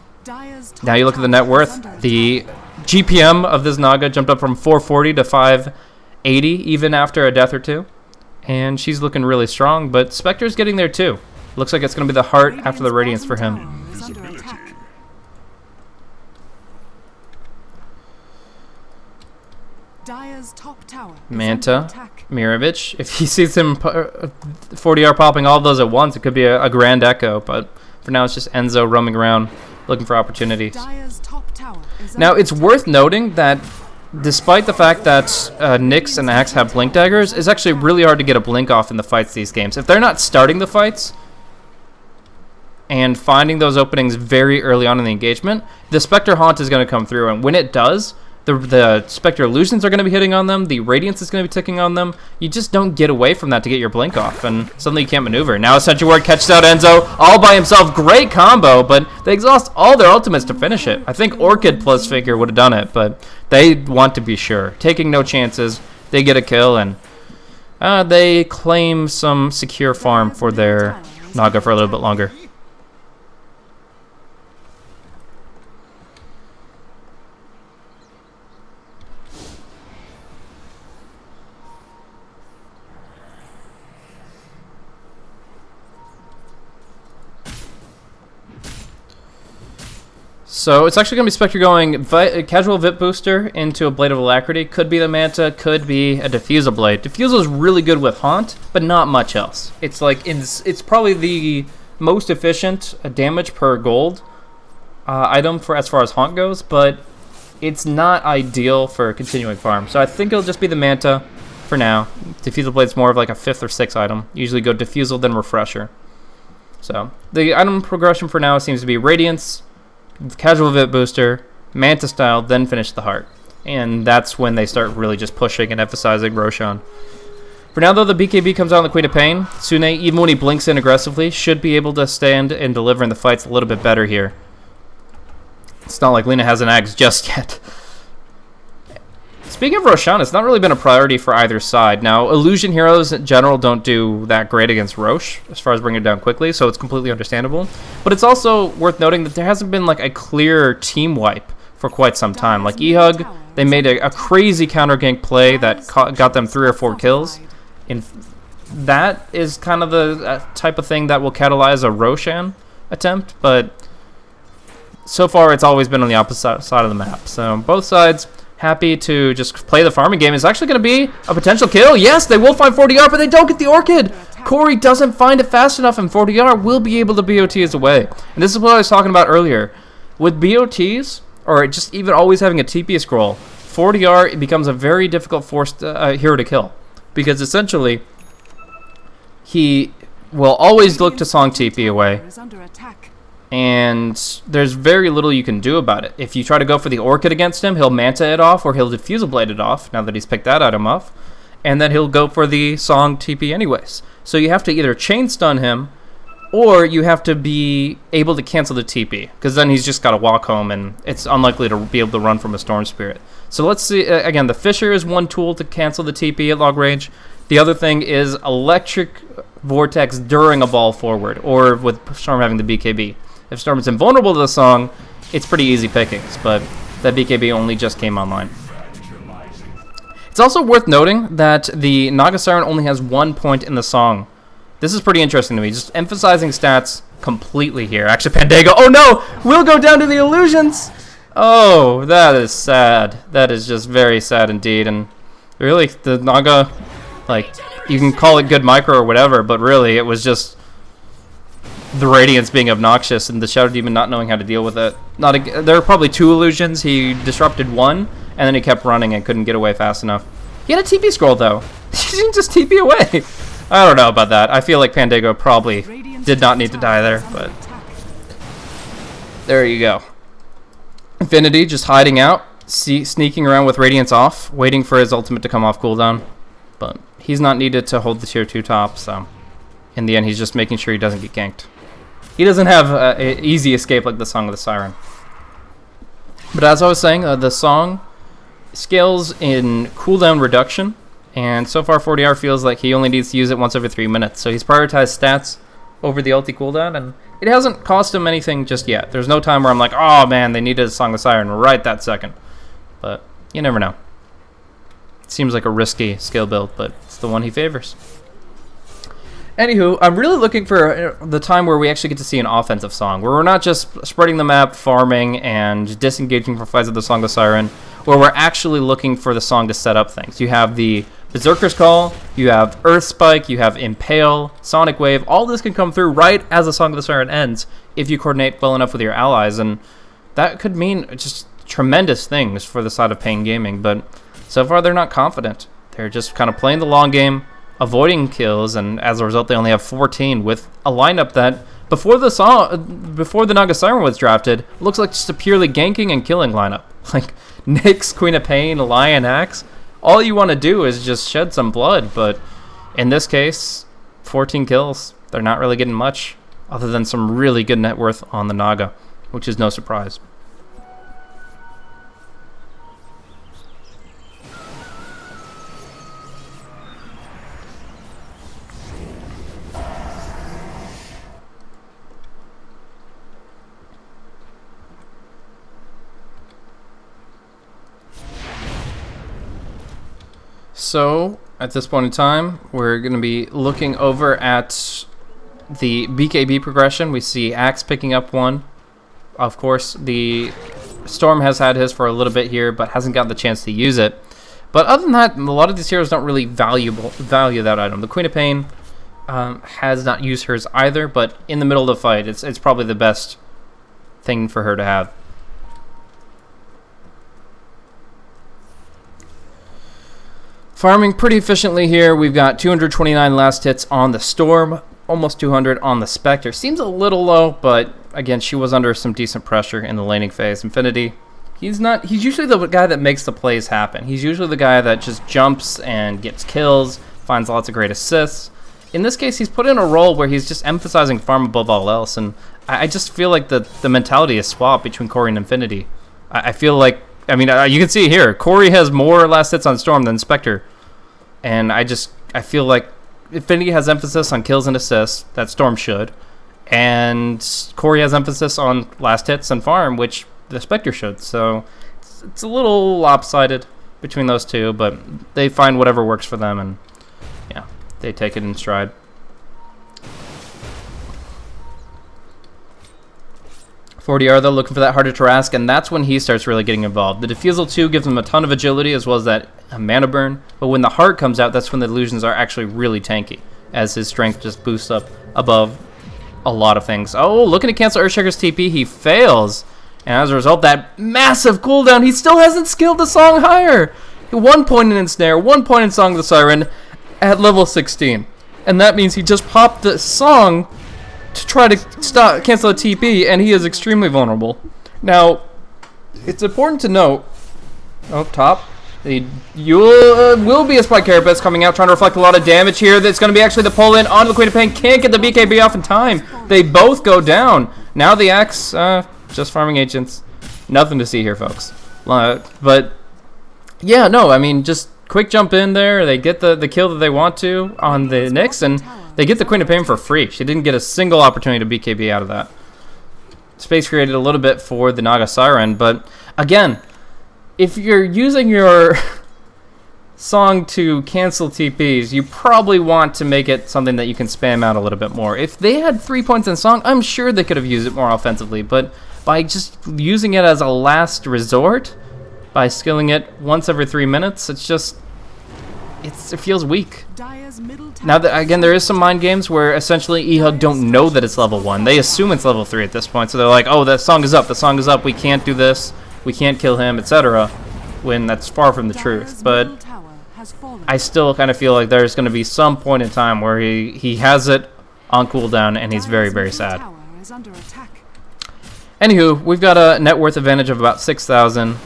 Now you look at the net worth. The GPM of this Naga jumped up from 440 to 580 even after a death or two. And she's looking really strong, but Spectre's getting there too. Looks like it's going to be the heart after the Radiance for him. Manta, Mirovich. If he sees him 40R popping all of those at once, it could be a grand echo, but for now it's just Enzo roaming around looking for opportunities. Now it's worth noting that despite the fact that Nyx and Axe have blink daggers, it's actually really hard to get a blink off in the fights these games. If they're not starting the fights and finding those openings very early on in the engagement, the Spectre Haunt is going to come through, and when it does, the Spectre Illusions are going to be hitting on them, the Radiance is going to be ticking on them. You just don't get away from that to get your blink off, and suddenly you can't maneuver. Now Ascension Ward catches out Enzo all by himself. Great combo, but they exhaust all their ultimates to finish it. I think Orchid plus Figure would have done it, but they want to be sure. Taking no chances, they get a kill, and they claim some secure farm for their Naga for a little bit longer. So it's actually going to be Spectre going casual Vip Booster into a Blade of Alacrity. Could be the Manta, could be a Diffusal Blade. Diffusal is really good with Haunt, but not much else. It's like it's probably the most efficient damage per gold item for as far as Haunt goes, but it's not ideal for continuing farm. So I think it'll just be the Manta for now. Diffusal Blade's more of like a 5th or 6th item. Usually go Diffusal then Refresher. So the item progression for now seems to be Radiance, casual Vip Booster, Manta style, then finish the heart. And that's when they start really just pushing and emphasizing Roshan. For now, though, the BKB comes out on the Queen of paiN. Sune, even when he blinks in aggressively, should be able to stand and deliver in the fights a little bit better here. It's not like Lina has an Axe just yet. Speaking of Roshan, it's not really been a priority for either side. Now, illusion heroes in general don't do that great against Roche as far as bringing it down quickly, so it's completely understandable. But it's also worth noting that there hasn't been like a clear team wipe for quite some time. Like eHug, they made a crazy counter gank play that got them 3 or 4 kills. And that is kind of the type of thing that will catalyze a Roshan attempt, but so far it's always been on the opposite side of the map. So both sides happy to just play the farming game. It's actually going to be a potential kill. Yes, they will find 40R, but they don't get the Orchid. Corey doesn't find it fast enough, and 40R will be able to BOT his away. And this is what I was talking about earlier. With BOTs, or just even always having a TP scroll, 40R it becomes a very difficult hero to kill, because essentially he will always look to Song TP away, and there's very little you can do about it. If you try to go for the Orchid against him, he'll Manta it off, or he'll Diffusal Blade it off, now that he's picked that item off, and then he'll go for the Song TP anyways. So you have to either chain stun him, or you have to be able to cancel the TP, because then he's just got to walk home, and it's unlikely to be able to run from a Storm Spirit. So let's see, again, the Fissure is one tool to cancel the TP at long range. The other thing is Electric Vortex during a ball forward, or with Storm having the BKB. If Storm is invulnerable to the Song, it's pretty easy pickings, but that BKB only just came online. It's also worth noting that the Naga Siren only has 1 point in the Song. This is pretty interesting to me, just emphasizing stats completely here. Actually, Pandego, oh no! We'll go down to the illusions! Oh, that is sad. That is just very sad indeed, and really, the Naga, like, you can call it good micro or whatever, but really, it was just the Radiance being obnoxious and the Shadow Demon not knowing how to deal with it. There were probably 2 illusions, he disrupted 1, and then he kept running and couldn't get away fast enough. He had a TP scroll, though. He didn't just TP away. I don't know about that. I feel like Pandego probably did not need to die there, but there you go. Infinity just hiding out, sneaking around with Radiance off, waiting for his ultimate to come off cooldown. But he's not needed to hold the tier 2 top, so in the end he's just making sure he doesn't get ganked. He doesn't have an easy escape like the Song of the Siren. But as I was saying, the Song scales in cooldown reduction, and so far 40R feels like he only needs to use it once every 3 minutes. So he's prioritized stats over the ulti cooldown, and it hasn't cost him anything just yet. There's no time where I'm like, oh man, they needed a Song of the Siren right that second. But you never know. It seems like a risky skill build, but it's the one he favors. Anywho, I'm really looking for the time where we actually get to see an offensive Song, where we're not just spreading the map, farming, and disengaging from fights of the Song of the Siren, where we're actually looking for the Song to set up things. You have the Berserker's Call, you have Earth Spike, you have Impale, Sonic Wave. All this can come through right as the Song of the Siren ends if you coordinate well enough with your allies, and that could mean just tremendous things for the side of paiN Gaming, but so far they're not confident. They're just kind of playing the long game, avoiding kills, and as a result they only have 14 with a lineup that before the Naga Siren was drafted looks like just a purely ganking and killing lineup. Like Nyx, Queen of paiN, Lion, Axe, all you want to do is just shed some blood, but in this case 14 kills. They're not really getting much other than some really good net worth on the Naga, which is no surprise. So, at this point in time, we're going to be looking over at the BKB progression. We see Axe picking up one. Of course, the Storm has had his for a little bit here, but hasn't gotten the chance to use it. But other than that, a lot of these heroes don't really value that item. The Queen of paiN has not used hers either, but in the middle of the fight, it's probably the best thing for her to have. Farming pretty efficiently here. We've got 229 last hits on the Storm, almost 200 on the Spectre. Seems a little low, but again, she was under some decent pressure in the laning phase. Infinity, he's usually the guy that makes the plays happen. He's usually the guy that just jumps and gets kills, finds lots of great assists. In this case, he's put in a role where he's just emphasizing farm above all else, and I just feel like the mentality is swapped between Corey and Infinity. I feel like, I mean, you can see here, Corey has more last hits on Storm than Spectre. And I feel like Infinity has emphasis on kills and assists, that Storm should. And Corey has emphasis on last hits and farm, which the Spectre should. So it's a little lopsided between those two, but they find whatever works for them, and yeah, they take it in stride. $40R though, looking for that harder Tarrasque, and that's when he starts really getting involved. The Diffusal 2 gives him a ton of agility as well as that mana burn, but when the heart comes out, that's when the illusions are actually really tanky, as his strength just boosts up above a lot of things. Oh, looking to cancel Earthshaker's TP, he fails. And as a result, that massive cooldown, he still hasn't skilled the song higher. 1 point in ensnare, 1 point in Song of the Siren at level 16. And that means he just popped the song to try to cancel a TP, and he is extremely vulnerable. Now, it's important to note, top, you will be a Spike Carapace coming out, trying to reflect a lot of damage here. That's going to be actually the pull in onto the Queen of Pain. Can't get the BKB off in time. They both go down. Now the Axe, just farming agents. Nothing to see here, folks. But, yeah, no, I mean, just quick jump in there. They get the kill that they want to on the Nyx, and they get the Queen of Pain for free. She didn't get a single opportunity to BKB out of that. Space created a little bit for the Naga Siren, but, again, if you're using your song to cancel TPs, you probably want to make it something that you can spam out a little bit more. If they had 3 points in song, I'm sure they could have used it more offensively, but by just using it as a last resort, by skilling it once every 3 minutes, it feels weak. Now, again, there is some mind games where essentially eHug don't know that it's level 1. They assume it's level 3 at this point, so they're like, oh, the song is up, we can't do this. We can't kill him, etc., when that's far from the truth. But I still kind of feel like there's going to be some point in time where he has it on cooldown, and he's very, very sad. Anywho, we've got a net worth advantage of about 6,000,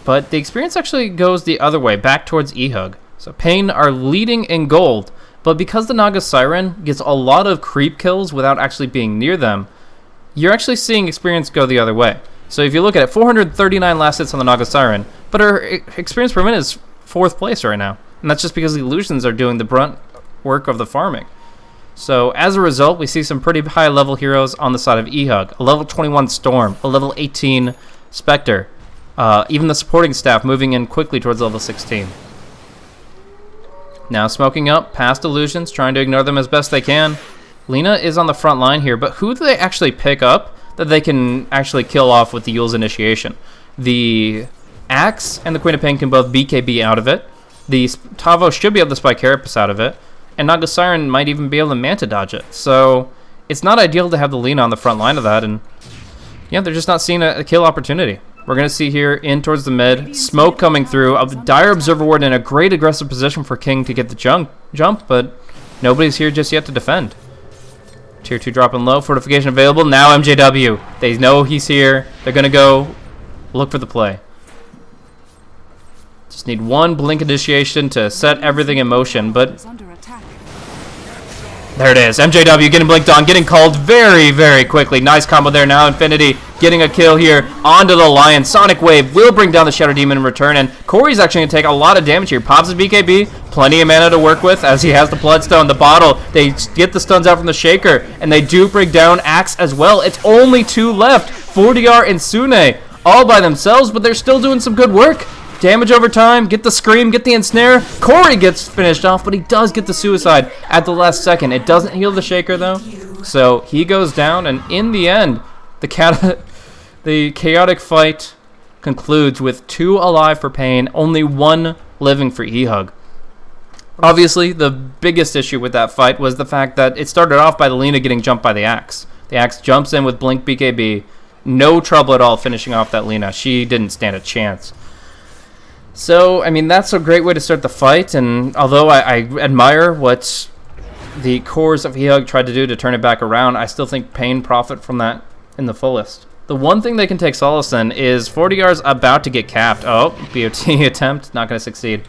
but the experience actually goes the other way, back towards eHug. So paiN are leading in gold, but because the Naga Siren gets a lot of creep kills without actually being near them, you're actually seeing experience go the other way. So if you look at it, 439 last hits on the Naga Siren, but her experience per minute is 4th place right now. And that's just because the illusions are doing the brunt work of the farming. So as a result, we see some pretty high level heroes on the side of eHug. A level 21 Storm, a level 18 Spectre, even the supporting staff moving in quickly towards level 16. Now smoking up past illusions, trying to ignore them as best they can. Lina is on the front line here, but who do they actually pick up that they can actually kill off with the Yule's initiation? The Axe and the Queen of Pain can both BKB out of it. The Tavo should be able to Spike Carapace out of it. And Naga Siren might even be able to Manta dodge it. So it's not ideal to have the Lina on the front line of that. And yeah, they're just not seeing a kill opportunity. We're going to see here in towards the mid. Smoke coming through. A dire Observer Ward in a great aggressive position for King to get the jump. But nobody's here just yet to defend. Tier 2 dropping low. Fortification available. Now MJW. They know he's here. They're going to go look for the play. Just need one blink initiation to set everything in motion. But there it is. MJW getting blinked on. Getting called very, very quickly. Nice combo there. Now Infinity getting a kill here onto the Lion. Sonic Wave will bring down the Shadow Demon in return. And Corey's actually going to take a lot of damage here. Pops his BKB. Plenty of mana to work with as he has the Bloodstone, the bottle. They get the stuns out from the Shaker. And they do bring down Axe as well. It's only 2 left. 4DR and Sune all by themselves, but they're still doing some good work. Damage over time, get the Scream, get the Ensnare. Corey gets finished off, but he does get the Suicide at the last second. It doesn't heal the Shaker, though. So he goes down, and in the end, the chaotic fight concludes with 2 alive for paiN, only 1 living for eHug. Obviously, the biggest issue with that fight was the fact that it started off by the Lina getting jumped by the Axe. The Axe jumps in with Blink BKB. No trouble at all finishing off that Lina. She didn't stand a chance. So, I mean, that's a great way to start the fight, and although I admire what the cores of eHug tried to do to turn it back around, I still think paiN profit from that in the fullest. The one thing they can take solace in is 40R's about to get capped. Oh, BOT attempt, not going to succeed.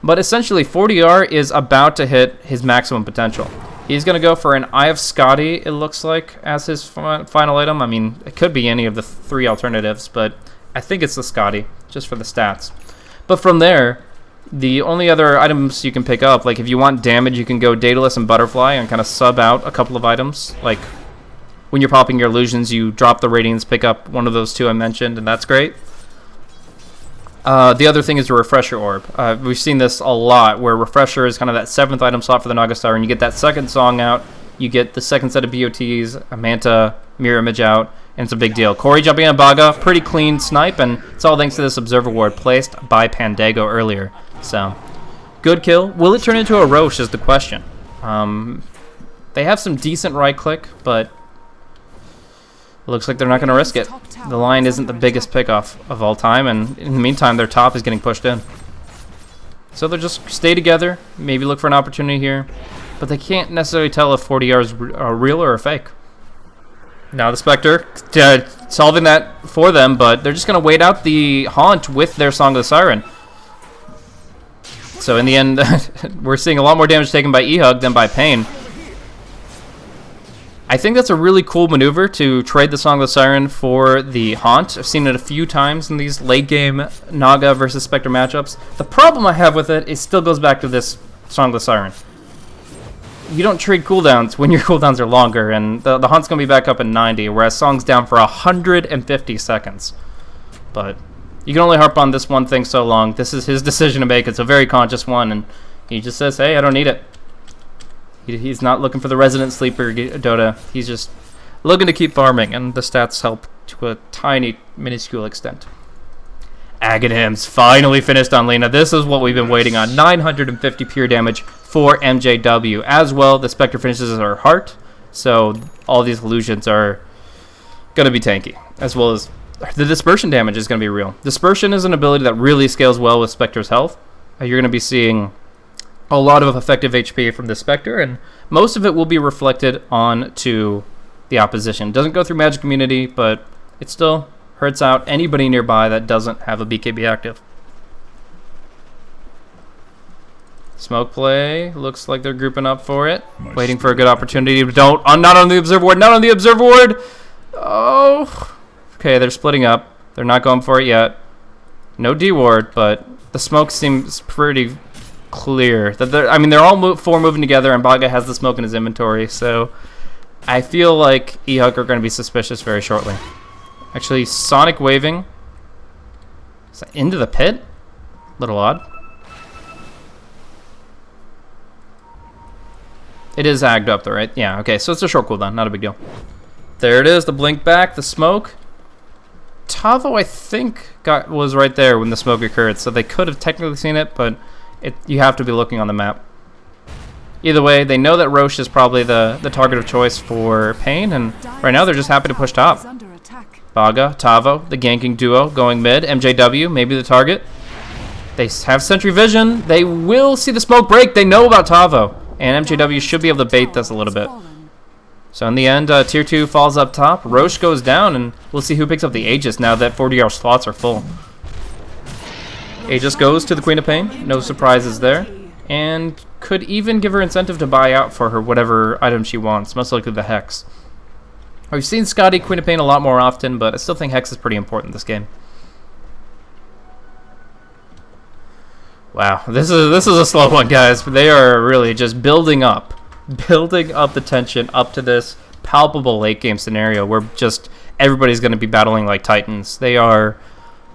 But essentially, 40R is about to hit his maximum potential. He's going to go for an Eye of Scotty, it looks like, as his final item. I mean, it could be any of the 3 alternatives, but I think it's the Scotty, just for the stats. But from there, the only other items you can pick up, like if you want damage, you can go Daedalus and Butterfly and kind of sub out a couple of items. Like when you're popping your illusions, you drop the Radiance, pick up one of those 2 I mentioned, and that's great. The other thing is a Refresher Orb. We've seen this a lot, where Refresher is kind of that 7th item slot for the Naga Siren. You get that 2nd song out, you get the 2nd set of BOTs, a Manta, Mirror Image out, and it's a big deal. Corey jumping on Baga, pretty clean snipe, and it's all thanks to this Observer Ward placed by Pandago earlier. So, good kill. Will it turn into a Roche is the question. They have some decent right click, but Looks like they're not going to risk it. The line isn't the biggest pickoff of all time, and in the meantime, their top is getting pushed in. So they'll just stay together, maybe look for an opportunity here, but they can't necessarily tell if 40 yards are real or a fake. Now the Spectre solving that for them, but they're just going to wait out the Haunt with their Song of the Siren. So in the end, we're seeing a lot more damage taken by eHug than by paiN. I think that's a really cool maneuver to trade the Song of the Siren for the Haunt. I've seen it a few times in these late-game Naga versus Spectre matchups. The problem I have with it, it still goes back to this Song of the Siren. You don't trade cooldowns when your cooldowns are longer, and the Haunt's going to be back up in 90, whereas Song's down for 150 seconds. But you can only harp on this one thing so long. This is his decision to make. It's a very conscious one, and he just says, hey, I don't need it. He's not looking for the resident sleeper Dota. He's just looking to keep farming, and the stats help to a tiny, minuscule extent. Aghanims finally finished on Lina. This is what we've been waiting on. 950 pure damage for MJW. As well, the Spectre finishes her heart, so all these illusions are going to be tanky. As well as the dispersion damage is going to be real. Dispersion is an ability that really scales well with Spectre's health. You're going to be seeing a lot of effective HP from the Spectre, and most of it will be reflected onto the opposition. It doesn't go through Magic Immunity, but it still hurts out anybody nearby that doesn't have a BKB active. Smoke play. Looks like they're grouping up for it. Waiting for a good opportunity. Not on the Observer Ward. Not on the Observer Ward. Oh. Okay, they're splitting up. They're not going for it yet. No D Ward, but the smoke seems pretty clear. They're all four moving together, and Baga has the smoke in his inventory, so I feel like eHug are going to be suspicious very shortly. Actually, Sonic waving. Is that into the pit? A little odd. It is agged up though, right? Yeah, okay, so it's a short cooldown, not a big deal. There it is, the blink back, the smoke. Tavo, I think, was right there when the smoke occurred, so they could have technically seen it, but you have to be looking on the map. Either way, they know that Roche is probably the target of choice for paiN, and right now they're just happy to push top. Baga, Tavo, the ganking duo going mid. MJW, maybe the target. They have Sentry Vision. They will see the smoke break. They know about Tavo, and MJW should be able to bait this a little bit. So in the end, Tier 2 falls up top. Roche goes down, and we'll see who picks up the Aegis now that 40-hour slots are full. Aegis goes to the Queen of paiN. No surprises there. And could even give her incentive to buy out for her whatever item she wants. Most likely the Hex. We've seen Scotty Queen of paiN a lot more often, but I still think Hex is pretty important this game. Wow, this is a slow one, guys. They are really just building up the tension up to this palpable late game scenario where just everybody's going to be battling like titans. They are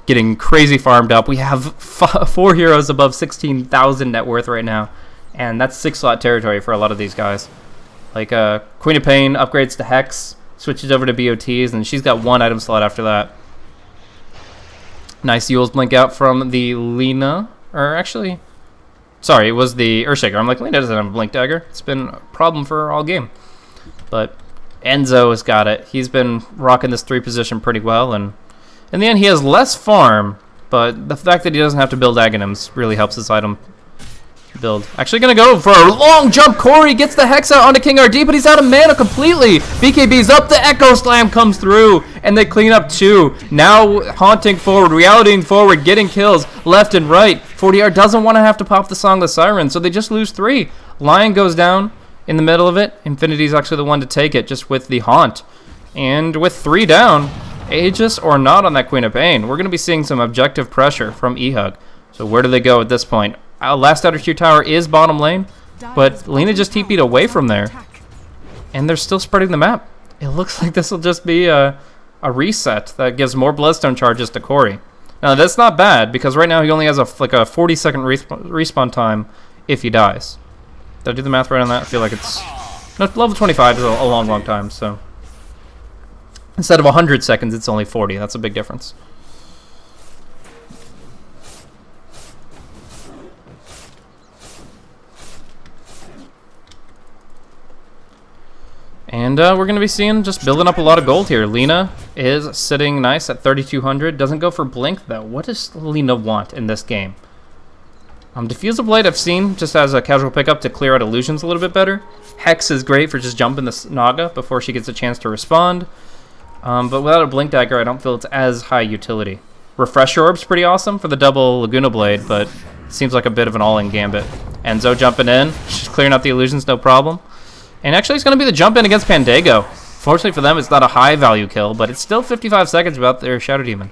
getting crazy farmed up. We have 4 heroes above 16,000 net worth right now, and that's 6-slot territory for a lot of these guys. Like Queen of paiN upgrades to Hex, switches over to BOTs, and she's got 1 item slot after that. Nice Yule's blink out from the Lina, or actually, sorry, it was the Earthshaker. I'm like, Lina doesn't have a blink dagger. It's been a problem for her all game. But Enzo has got it. He's been rocking this 3 position pretty well, and in the end, he has less farm, but the fact that he doesn't have to build Aghanims really helps his item build. Actually going to go for a long jump. Corey gets the Hex out onto King RD, but he's out of mana completely. BKB's up, the Echo Slam comes through, and they clean up 2. Now haunting forward, realitying forward, getting kills left and right. 40R doesn't want to have to pop the Song of the Siren, so they just lose 3. Lion goes down in the middle of it. Infinity's actually the one to take it, just with the Haunt. And with 3 down, Aegis or not on that Queen of paiN, we're going to be seeing some objective pressure from eHug. So where do they go at this point? Last outer Q tower is bottom lane, but Lina just TP'd away from there, and they're still spreading the map. It looks like this will just be a reset that gives more Bloodstone charges to Corey. Now that's not bad, because right now he only has a 40-second respawn time if he dies. Did I do the math right on that? I feel like it's... No, level 25 is a long time, so... Instead of 100 seconds, it's only 40. That's a big difference. And we're going to be seeing just building up a lot of gold here. Lena is sitting nice at 3,200. Doesn't go for Blink, though. What does Lena want in this game? Diffusal Blade I've seen just as a casual pickup to clear out illusions a little bit better. Hex is great for just jumping this Naga before she gets a chance to respond. But without a Blink Dagger, I don't feel it's as high utility. Refresh Orb's pretty awesome for the double Laguna Blade, but seems like a bit of an all-in gambit. Enzo jumping in. She's clearing out the illusions, no problem. And actually, it's going to be the jump in against Pandago. Fortunately for them, it's not a high-value kill, but it's still 55 seconds without their Shadow Demon.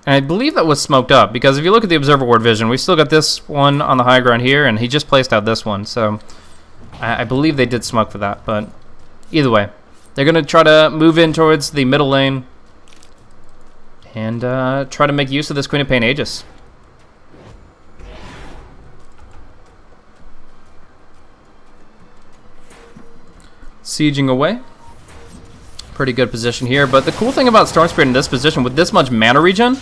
And I believe that was smoked up, because if you look at the Observer Ward vision, we've still got this one on the high ground here, and he just placed out this one. So I believe they did smoke for that, but either way. They're going to try to move in towards the middle lane and try to make use of this Queen of paiN Aegis. Sieging away. Pretty good position here, but the cool thing about Storm Spirit in this position with this much mana regen,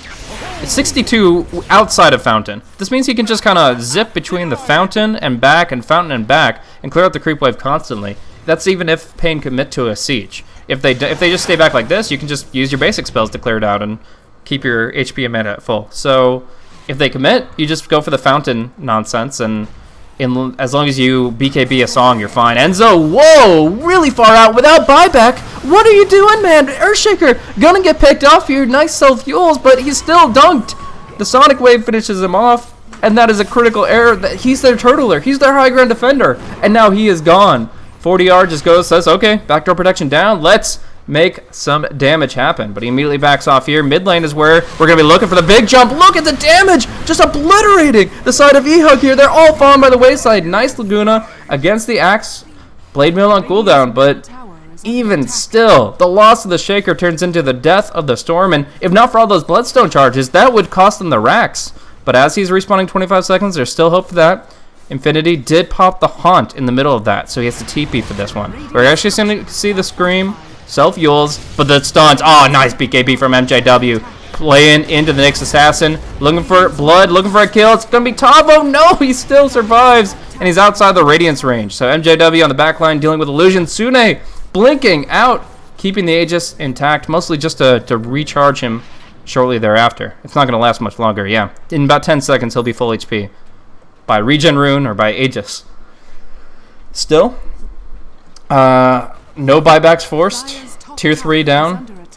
it's 62 outside of Fountain. This means he can just kind of zip between the Fountain and back and Fountain and back and clear out the creep wave constantly. That's even if paiN commit to a siege. If they just stay back like this, you can just use your basic spells to clear it out and keep your HP and mana at full. So if they commit, you just go for the Fountain nonsense, and as long as you BKB a song, you're fine. Enzo, whoa, really far out without buyback. What are you doing, man? Earthshaker gonna get picked off here. Nice self-fuels, but he's still dunked. The Sonic Wave finishes him off, and that is a critical error. He's their turtler. He's their high ground defender, and now he is gone. 40R just goes, says, okay, backdoor protection down. Let's make some damage happen. But he immediately backs off here. Mid lane is where we're going to be looking for the big jump. Look at the damage! Just obliterating the side of eHug here. They're all falling by the wayside. Nice Laguna against the Axe. Blade Mail on cooldown, but even still, the loss of the Shaker turns into the death of the Storm, and if not for all those Bloodstone charges, that would cost them the racks. But as he's respawning 25 seconds, there's still hope for that. Infinity did pop the Haunt in the middle of that, so he has to TP for this one. We're actually going to see the Scream, self-yules, but the stuns. Oh, nice BKB from MJW. Playing into the next Assassin, looking for blood, looking for a kill. It's going to be Tavo. No, he still survives, and he's outside the Radiance range. So MJW on the back line dealing with illusion. Sune blinking out, keeping the Aegis intact, mostly just to recharge him shortly thereafter. It's not going to last much longer, yeah. In about 10 seconds, he'll be full HP. By regen rune or by Aegis. Still, no buybacks forced. Tier 3 down.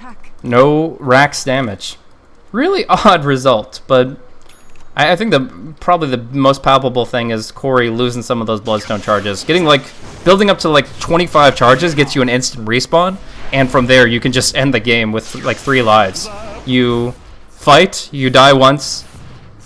No racks damage. Really odd result, but I think probably the most palpable thing is Corey losing some of those Bloodstone charges. Building up to like 25 charges gets you an instant respawn, and from there you can just end the game with like 3 lives. You fight, you die once,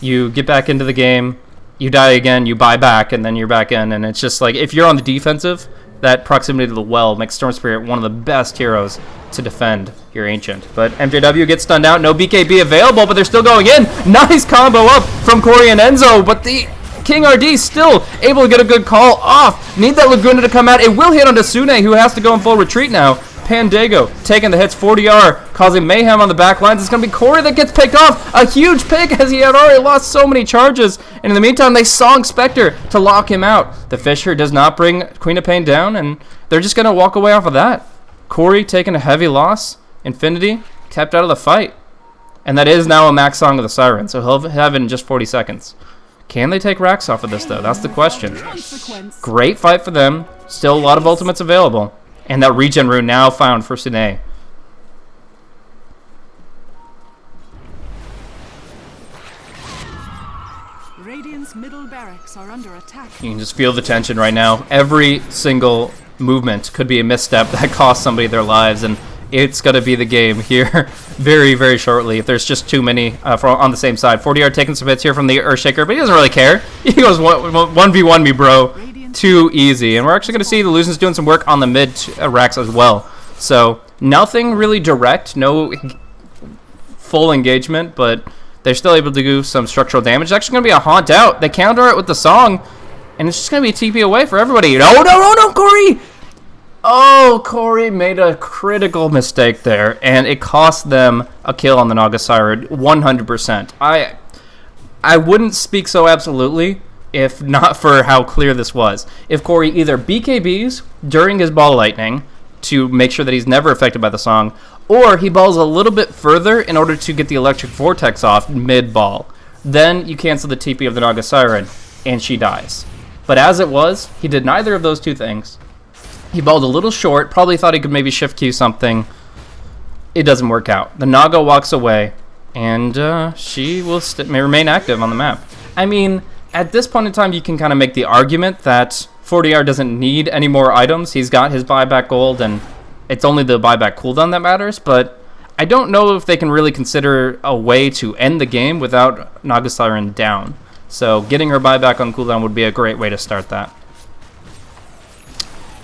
you get back into the game, you die again, you buy back, and then you're back in, and it's just like, if you're on the defensive, that proximity to the well makes Storm Spirit one of the best heroes to defend your Ancient. But MJW gets stunned out, no BKB available, but they're still going in. Nice combo up from Corey and Enzo, but the King RD still able to get a good call off. Need that Laguna to come out. It will hit onto Sune, who has to go in full retreat now. Pandago taking the hits, 40R, causing mayhem on the back lines. It's going to be Corey that gets picked off. A huge pick as he had already lost so many charges. And in the meantime, they Song Spectre to lock him out. The Fisher does not bring Queen of paiN down, and they're just going to walk away off of that. Corey taking a heavy loss. Infinity kept out of the fight. And that is now a max Song of the Siren, so he'll have it in just 40 seconds. Can they take racks off of this, though? That's the question. Great fight for them. Still a lot of ultimates available. And that regen rune now found for Sune. Radiant's middle barracks are under attack. You can just feel the tension right now. Every single movement could be a misstep that costs somebody their lives, and it's going to be the game here very, very shortly if there's just too many on the same side. 40R taking some hits here from the Earthshaker, but he doesn't really care. He goes 1v1 me, bro. Too easy. And we're actually going to see the Illusions doing some work on the mid racks as well. So nothing really direct, no full engagement, but they're still able to do some structural damage. It's actually going to be a Haunt out. They counter it with the Song, and it's just going to be a TP away for everybody. No, Corey! Oh, Corey made a critical mistake there, and it cost them a kill on the Naga Siren 100%. I wouldn't speak so absolutely, if not for how clear this was. If Corey either BKBs during his ball lightning to make sure that he's never affected by the song, or he balls a little bit further in order to get the electric vortex off mid-ball. Then you cancel the TP of the Naga Siren, and she dies. But as it was, he did neither of those two things. He balled a little short, probably thought he could maybe shift Q something. It doesn't work out. The Naga walks away, and she will may remain active on the map. I mean, at this point in time, you can kind of make the argument that 40R doesn't need any more items. He's got his buyback gold, and it's only the buyback cooldown that matters, but I don't know if they can really consider a way to end the game without Naga Siren down. So getting her buyback on cooldown would be a great way to start that.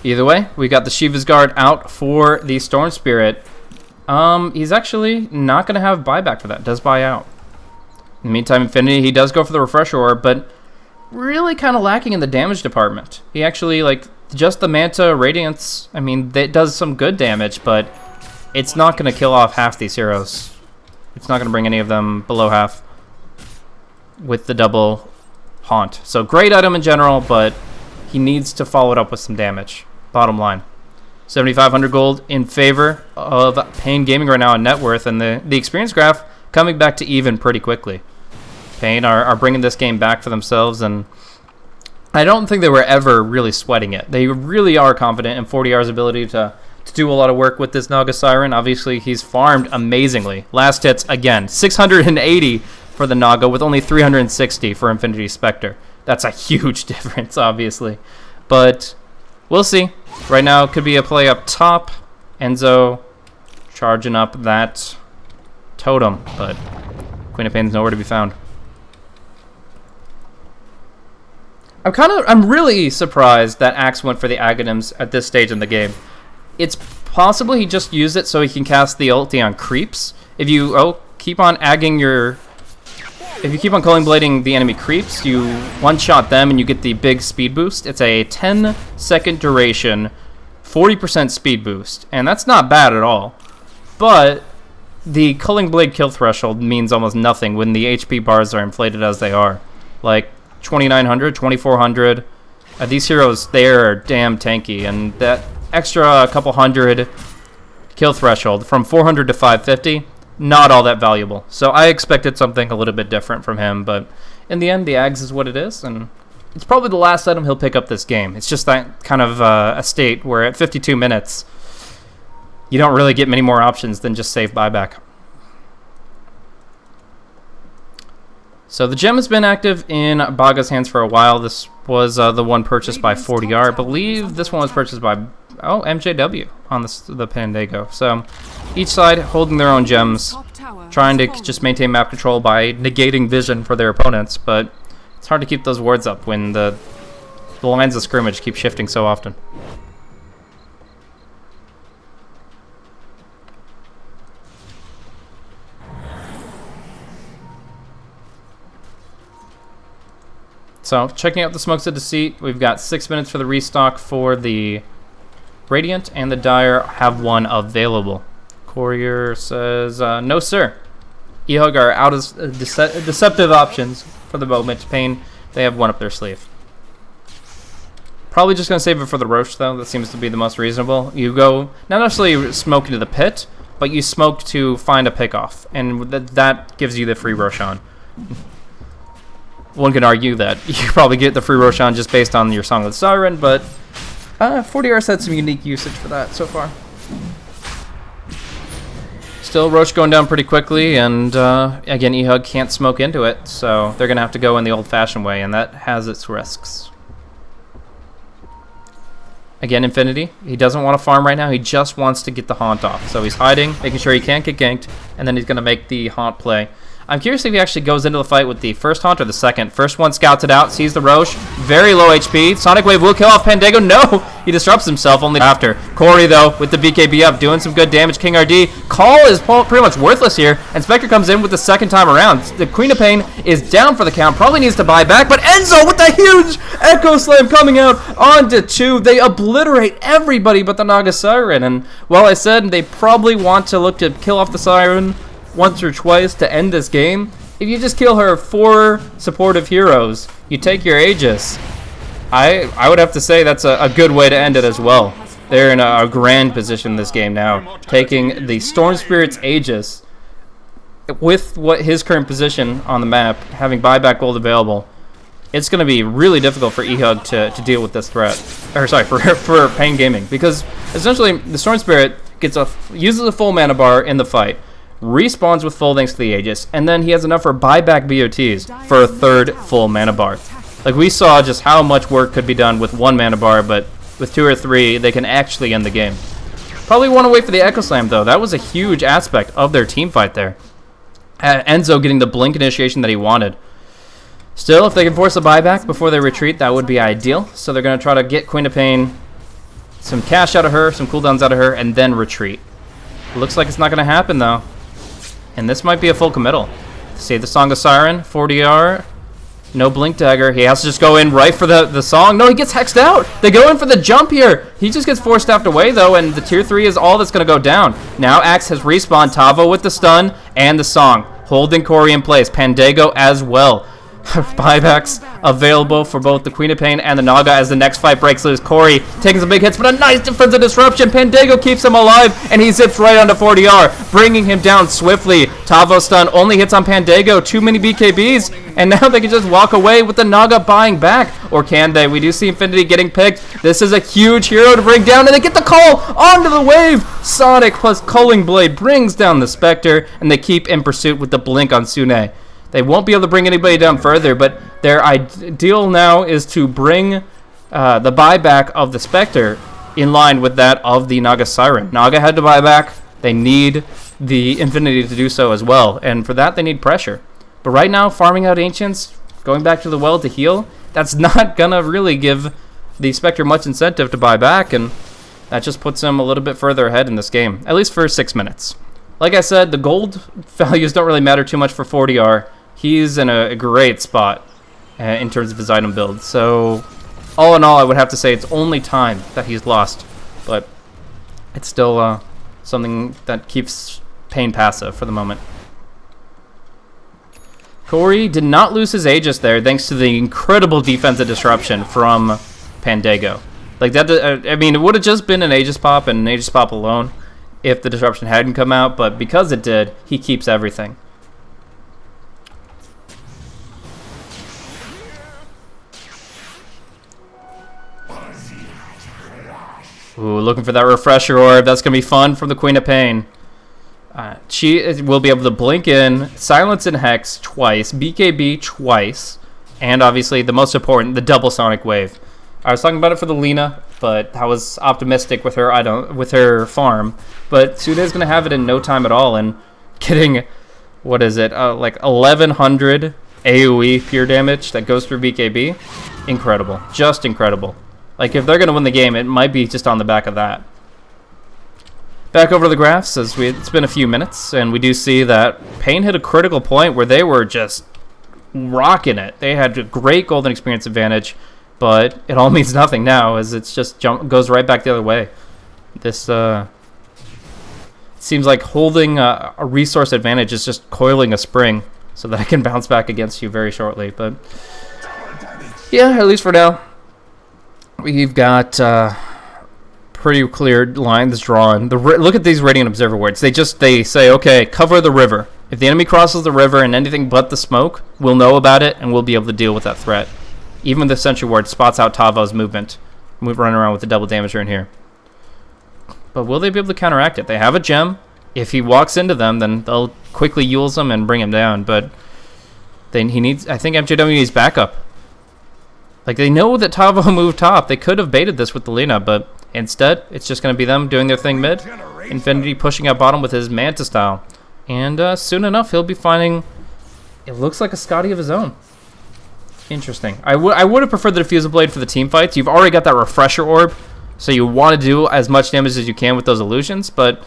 Either way, we got the Shiva's Guard out for the Storm Spirit. He's actually not going to have buyback for that. Does buy out. In the meantime, Infinity, he does go for the Refresh Orb, but really kind of lacking in the damage department. He actually, like, just the Manta Radiance, I mean, that does some good damage, but it's not going to kill off half these heroes. It's not going to bring any of them below half with the double Haunt. So great item in general, but he needs to follow it up with some damage. Bottom line. 7,500 gold in favor of paiN Gaming right now on net worth, and the experience graph coming back to even pretty quickly. paiN are bringing this game back for themselves, and I don't think they were ever really sweating it. They really are confident in 40R's ability to do a lot of work with this Naga Siren. Obviously, he's farmed amazingly. Last hits, again, 680 for the Naga with only 360 for Infinity Spectre. That's a huge difference, obviously. But we'll see. Right now, it could be a play up top. Enzo charging up that totem, but Queen of paiN's nowhere to be found. I'm really surprised that Axe went for the Aghanims at this stage in the game. It's possible he just used it so he can cast the ulti on creeps. If you keep on agging your... If you keep on Culling Blading the enemy creeps, you one-shot them and you get the big speed boost. It's a 10-second duration, 40% speed boost, and that's not bad at all. But the Culling Blade kill threshold means almost nothing when the HP bars are inflated as they are. Like 2,900, 2,400. These heroes, they're damn tanky, and that extra couple hundred kill threshold from 400 to 550, not all that valuable. So I expected something a little bit different from him, but in the end, the Ags is what it is, and it's probably the last item he'll pick up this game. It's just that kind of a state where at 52 minutes, you don't really get many more options than just save buyback. So the gem has been active in Baga's hands for a while. This was the one purchased by 40R. I believe this one was purchased by MJW on the Pandago. So each side holding their own gems, trying to just maintain map control by negating vision for their opponents. But it's hard to keep those wards up when the lines of scrimmage keep shifting so often. So, checking out the Smokes of Deceit, we've got 6 minutes for the restock for the Radiant, and the Dire have one available. Courier says, no sir. eHug are out of deceptive options for the moment. paiN, they have one up their sleeve. Probably just going to save it for the Roche, though. That seems to be the most reasonable. You go, not necessarily smoke into the pit, but you smoke to find a pickoff, and that gives you the free Roshan. One can argue that you probably get the free Roshan just based on your Song of the Siren, but 40R's had some unique usage for that so far. Still, Roche going down pretty quickly, and again, eHug can't smoke into it, so they're going to have to go in the old-fashioned way, and that has its risks. Again, Infinity, he doesn't want to farm right now, he just wants to get the Haunt off. So he's hiding, making sure he can't get ganked, and then he's going to make the Haunt play. I'm curious if he actually goes into the fight with the first Haunt or the second. First one scouts it out, sees the Roche, very low HP. Sonic Wave will kill off Pandago. No! He disrupts himself only after. Corey, though, with the BKB up, doing some good damage. King RD. Call is pretty much worthless here, and Spectre comes in with the second time around. The Queen of paiN is down for the count, probably needs to buy back, but Enzo with the huge Echo Slam coming out onto 2. They obliterate everybody but the Naga Siren, and while I said they probably want to look to kill off the Siren once or twice to end this game, If you just kill her 4 supportive heroes, you take your Aegis. I would have to say that's a good way to end it as well. They're in a grand position in this game now, taking the Storm Spirit's Aegis with what his current position on the map, having buyback gold available. It's going to be really difficult for eHug to deal with this threat. Or sorry, for paiN Gaming, because essentially the Storm Spirit uses a full mana bar in the fight, respawns with full thanks to the Aegis, and then he has enough for buyback BOTs for a 3rd full mana bar. Like, we saw just how much work could be done with 1 mana bar, but with 2 or 3, they can actually end the game. Probably want to wait for the Echo Slam, though. That was a huge aspect of their team fight there. Enzo getting the blink initiation that he wanted. Still, if they can force a buyback before they retreat, that would be ideal. So they're going to try to get Queen of paiN, some cash out of her, some cooldowns out of her, and then retreat. Looks like it's not going to happen, though. And this might be a full committal. See the Song of Siren, 40R. No Blink Dagger. He has to just go in right for the song. No, he gets hexed out. They go in for the jump here. He just gets 4-staffed away, though, and the tier 3 is all that's going to go down. Now Axe has respawned. Tavo with the stun and the song. Holding Corey in place. Pandago as well. Buybacks available for both the Queen of paiN and the Naga as the next fight breaks loose. Corey taking some big hits, but a nice defensive disruption. Pandago keeps him alive, and he zips right onto 40R, bringing him down swiftly. Tavo stun only hits on Pandago. Too many BKBs, and now they can just walk away with the Naga buying back. Or can they? We do see Infinity getting picked. This is a huge hero to bring down, and they get the call onto the wave. Sonic plus Culling Blade brings down the Spectre, and they keep in pursuit with the blink on Sune. They won't be able to bring anybody down further, but their ideal now is to bring the buyback of the Spectre in line with that of the Naga Siren. Naga had to buy back. They need the Infinity to do so as well, and for that they need pressure. But right now, farming out Ancients, going back to the well to heal, that's not going to really give the Spectre much incentive to buy back, and that just puts them a little bit further ahead in this game, at least for 6 minutes. Like I said, the gold values don't really matter too much for 40R. He's in a great spot in terms of his item build. So, all in all, I would have to say it's only time that he's lost. But it's still something that keeps paiN passive for the moment. Corey did not lose his Aegis there thanks to the incredible defensive disruption from Pandago. Like that, I mean, it would have just been an Aegis pop and an Aegis pop alone if the disruption hadn't come out. But because it did, he keeps everything. Ooh, looking for that refresher orb. That's going to be fun from the Queen of paiN. She will be able to blink in, silence and hex twice, BKB twice, and obviously the most important, the double sonic wave. I was talking about it for the Lina, but I was optimistic with her farm. But Sude's going to have it in no time at all, and getting, what is it, like 1100 AoE pure damage that goes through BKB. Incredible. Just incredible. Like, if they're going to win the game, it might be just on the back of that. Back over to the graphs, it's been a few minutes, and we do see that paiN hit a critical point where they were just rocking it. They had a great golden experience advantage, but it all means nothing now, as it's just goes right back the other way. This seems like holding a resource advantage is just coiling a spring so that it can bounce back against you very shortly. But yeah, at least for now. We've got pretty clear lines drawn. Look at these Radiant Observer words. They say, okay, cover the river. If the enemy crosses the river and anything but the smoke, we'll know about it and we'll be able to deal with that threat. Even the Sentry Ward spots out Tavo's movement. Running around with the double damager in here. But will they be able to counteract it? They have a gem. If he walks into them, then they'll quickly Euls him and bring him down. But then I think MJW needs backup. Like, they know that Tavo moved top. They could have baited this with the Lina, but instead, it's just going to be them doing their thing mid. Infinity pushing out bottom with his Manta style. And soon enough, he'll be finding, it looks like a Scotty of his own. Interesting. I would have preferred the Diffusal Blade for the team fights. You've already got that Refresher Orb, so you want to do as much damage as you can with those illusions, but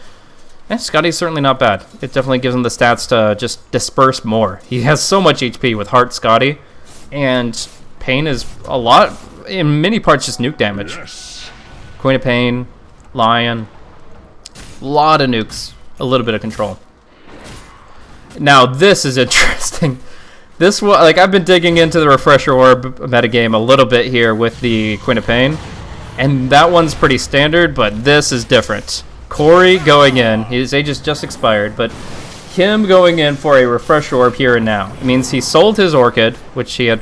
Scotty's certainly not bad. It definitely gives him the stats to just disperse more. He has so much HP with Heart Scotty, and paiN is a lot, in many parts, just nuke damage. Yes. Queen of paiN, Lion, a lot of nukes, a little bit of control. Now this is interesting. This one, like, I've been digging into the refresher orb metagame a little bit here with the Queen of Pain, and that one's pretty standard, but this is different. Corey going in, his age has just expired, but him going in for a refresher orb here and now. It means he sold his Orchid, which he had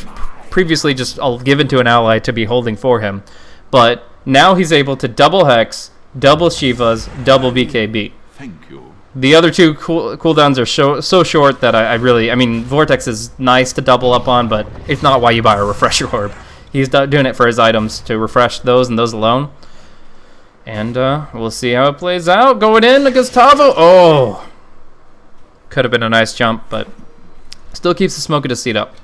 previously just given to an ally to be holding for him, but now he's able to double Hex, double Shivas, double BKB. Thank you. The other two cooldowns are so short that I mean, Vortex is nice to double up on, but it's not why you buy a refresher orb. He's doing it for his items to refresh those and those alone. And we'll see how it plays out. Going in against Tavo. Oh! Could have been a nice jump, but still keeps the smoke of deceit up.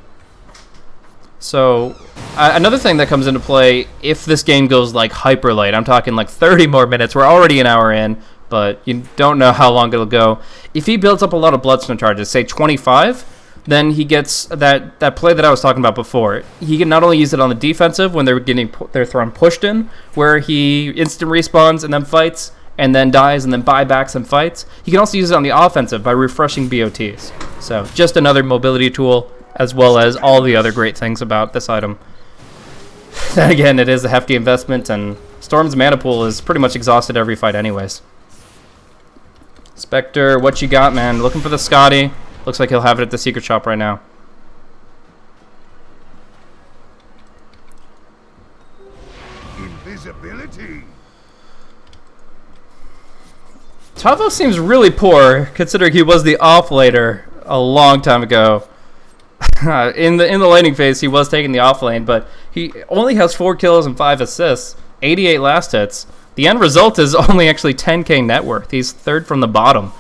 So, another thing that comes into play, if this game goes like hyper late, I'm talking like 30 more minutes, we're already an hour in, but you don't know how long it'll go. If he builds up a lot of Bloodstone charges, say 25, then he gets that play that I was talking about before. He can not only use it on the defensive when they're getting their throne pushed in, where he instant respawns and then fights, and then dies and then buybacks and fights. He can also use it on the offensive by refreshing BOTs. So just another mobility tool, as well as all the other great things about this item. Then again, it is a hefty investment, and Storm's mana pool is pretty much exhausted every fight anyways. Spectre, what you got, man? Looking for the Scotty. Looks like he'll have it at the secret shop right now. Invisibility. Tavo seems really poor, considering he was the offlaner a long time ago. in the laning phase, he was taking the offlane, but he only has 4 kills and 5 assists, 88 last hits. The end result is only actually 10k net worth. He's third from the bottom.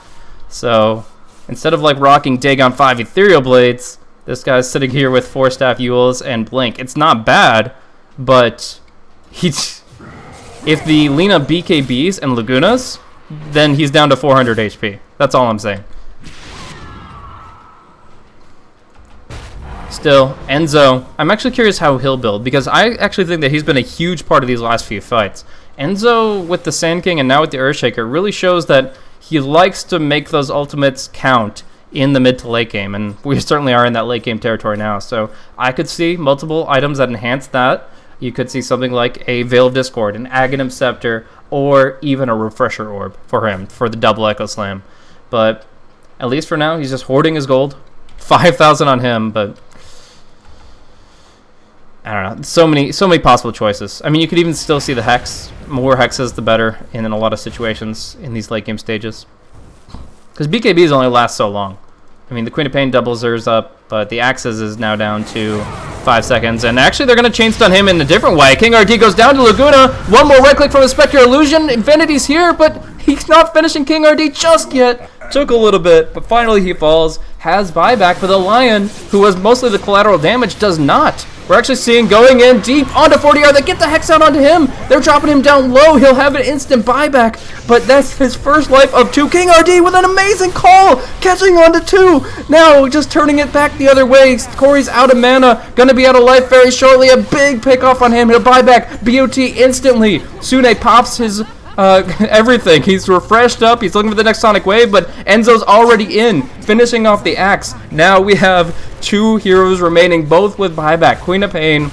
So instead of like rocking Dagon 5 Ethereal Blades, this guy's sitting here with 4 Staff Yules and Blink. It's not bad, but if the Lina BKBs and Lagunas, then he's down to 400 HP. That's all I'm saying. Still, Enzo, I'm actually curious how he'll build, because I actually think that he's been a huge part of these last few fights. Enzo, with the Sand King and now with the Earthshaker, really shows that he likes to make those ultimates count in the mid to late game, and we certainly are in that late game territory now. So I could see multiple items that enhance that. You could see something like a Veil of Discord, an Aghanim Scepter, or even a Refresher Orb for him, for the double Echo Slam. But at least for now, he's just hoarding his gold. 5,000 on him, but I don't know. So many possible choices. I mean, you could even still see the Hex. More Hexes, the better in a lot of situations in these late game stages. Because BKBs only last so long. I mean, the Queen of Pain doubles hers up, but the Axes is now down to 5 seconds. And actually, they're going to chain stun him in a different way. King RD goes down to Laguna. One more right click from the Spectre Illusion. Infinity's here, but he's not finishing King RD just yet. Took a little bit, but finally he falls. Has buyback, but the Lion, who has mostly the collateral damage, does not. We're actually seeing going in deep onto 40R. They get the Hex out onto him. They're dropping him down low. He'll have an instant buyback, but that's his first life of 2. King RD with an amazing call, catching onto 2. Now just turning it back the other way. Corey's out of mana, gonna be out of life very shortly. A big pick off on him. He'll buy back BOT instantly. Sune pops his everything. He's refreshed up. He's looking for the next Sonic Wave, but Enzo's already in, finishing off the Axe. Now we have 2 heroes remaining, both with buyback. Queen of Pain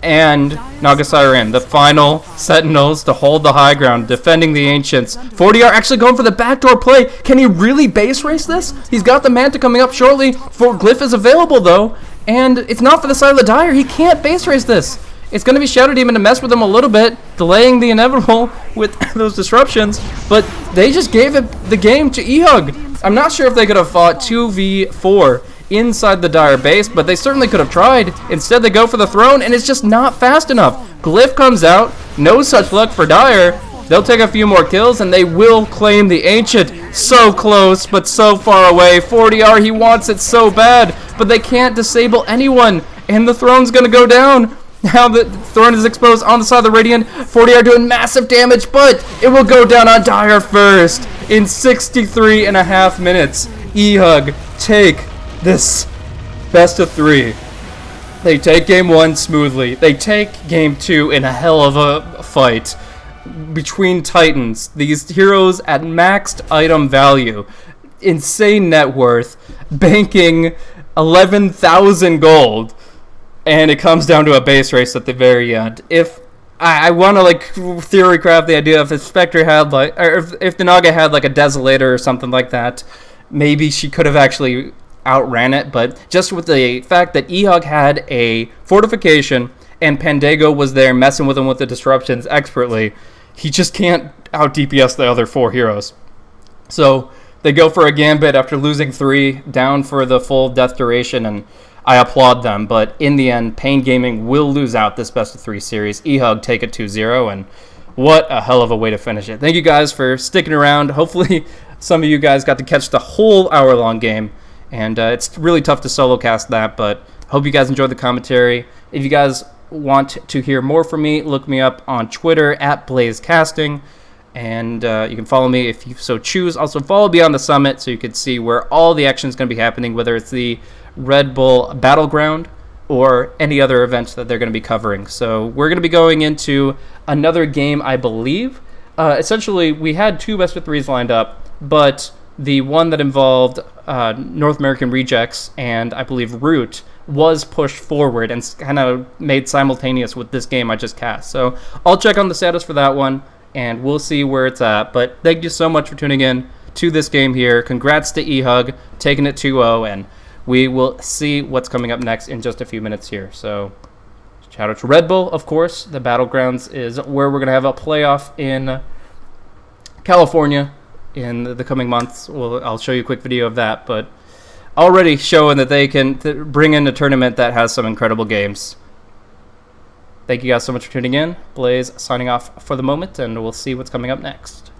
and Nagasiren, the final Sentinels to hold the high ground, defending the Ancients. 40R actually going for the backdoor play. Can he really base race this? He's got the Manta coming up shortly. Glyph is available, though, and it's not for the side of the Dire. He can't base race this. It's going to be Shadow Demon to mess with him a little bit, delaying the inevitable with those disruptions, but they just gave the game to eHug. I'm not sure if they could have fought 2v4 inside the Dire base, but they certainly could have tried. Instead, they go for the throne, and it's just not fast enough. Glyph comes out, no such luck for Dire. They'll take a few more kills, and they will claim the Ancient. So close, but so far away. 40R, he wants it so bad, but they can't disable anyone, and the throne's going to go down. Now the throne is exposed on the side of the Radiant. 40R doing massive damage, but it will go down on Dire first in 63.5 minutes. eHug take this best of 3. They take game 1 smoothly. They take game 2 in a hell of a fight between Titans. These heroes at maxed item value. insane net worth, banking 11,000 gold, and it comes down to a base race at the very end. If I want to like theory craft the idea if Spectre had like, or if the Naga had like a Desolator or something like that, maybe she could have actually outran it. But just with the fact that eHug had a fortification and Pandago was there messing with him with the disruptions expertly, he just can't out DPS the other 4 heroes. So they go for a Gambit after losing 3, down for the full death duration, and I applaud them. But in the end, paiN Gaming will lose out this best of 3 series. eHug take it 2-0, and what a hell of a way to finish it. Thank you guys for sticking around. Hopefully some of you guys got to catch the whole hour-long game, and it's really tough to solo cast that, but hope you guys enjoyed the commentary. If you guys want to hear more from me, look me up on Twitter at BlazeCasting, and you can follow me if you so choose. Also follow Beyond the Summit so you can see where all the action is going to be happening, whether it's the Redbull Battleground or any other events that they're going to be covering. So we're going to be going into another game, I believe. Essentially, we had 2 best of 3s lined up, but the one that involved North American Rejects and I believe Root was pushed forward and kind of made simultaneous with this game I just cast. So I'll check on the status for that one, and we'll see where it's at. But thank you so much for tuning in to this game here. Congrats to eHug, taking it 2-0, and we will see what's coming up next in just a few minutes here. So shout out to Redbull, of course. The Battlegrounds is where we're going to have a playoff in California in the coming months. I'll show you a quick video of that, but already showing that they can bring in a tournament that has some incredible games. Thank you guys so much for tuning in. Blaze signing off for the moment, and we'll see what's coming up next.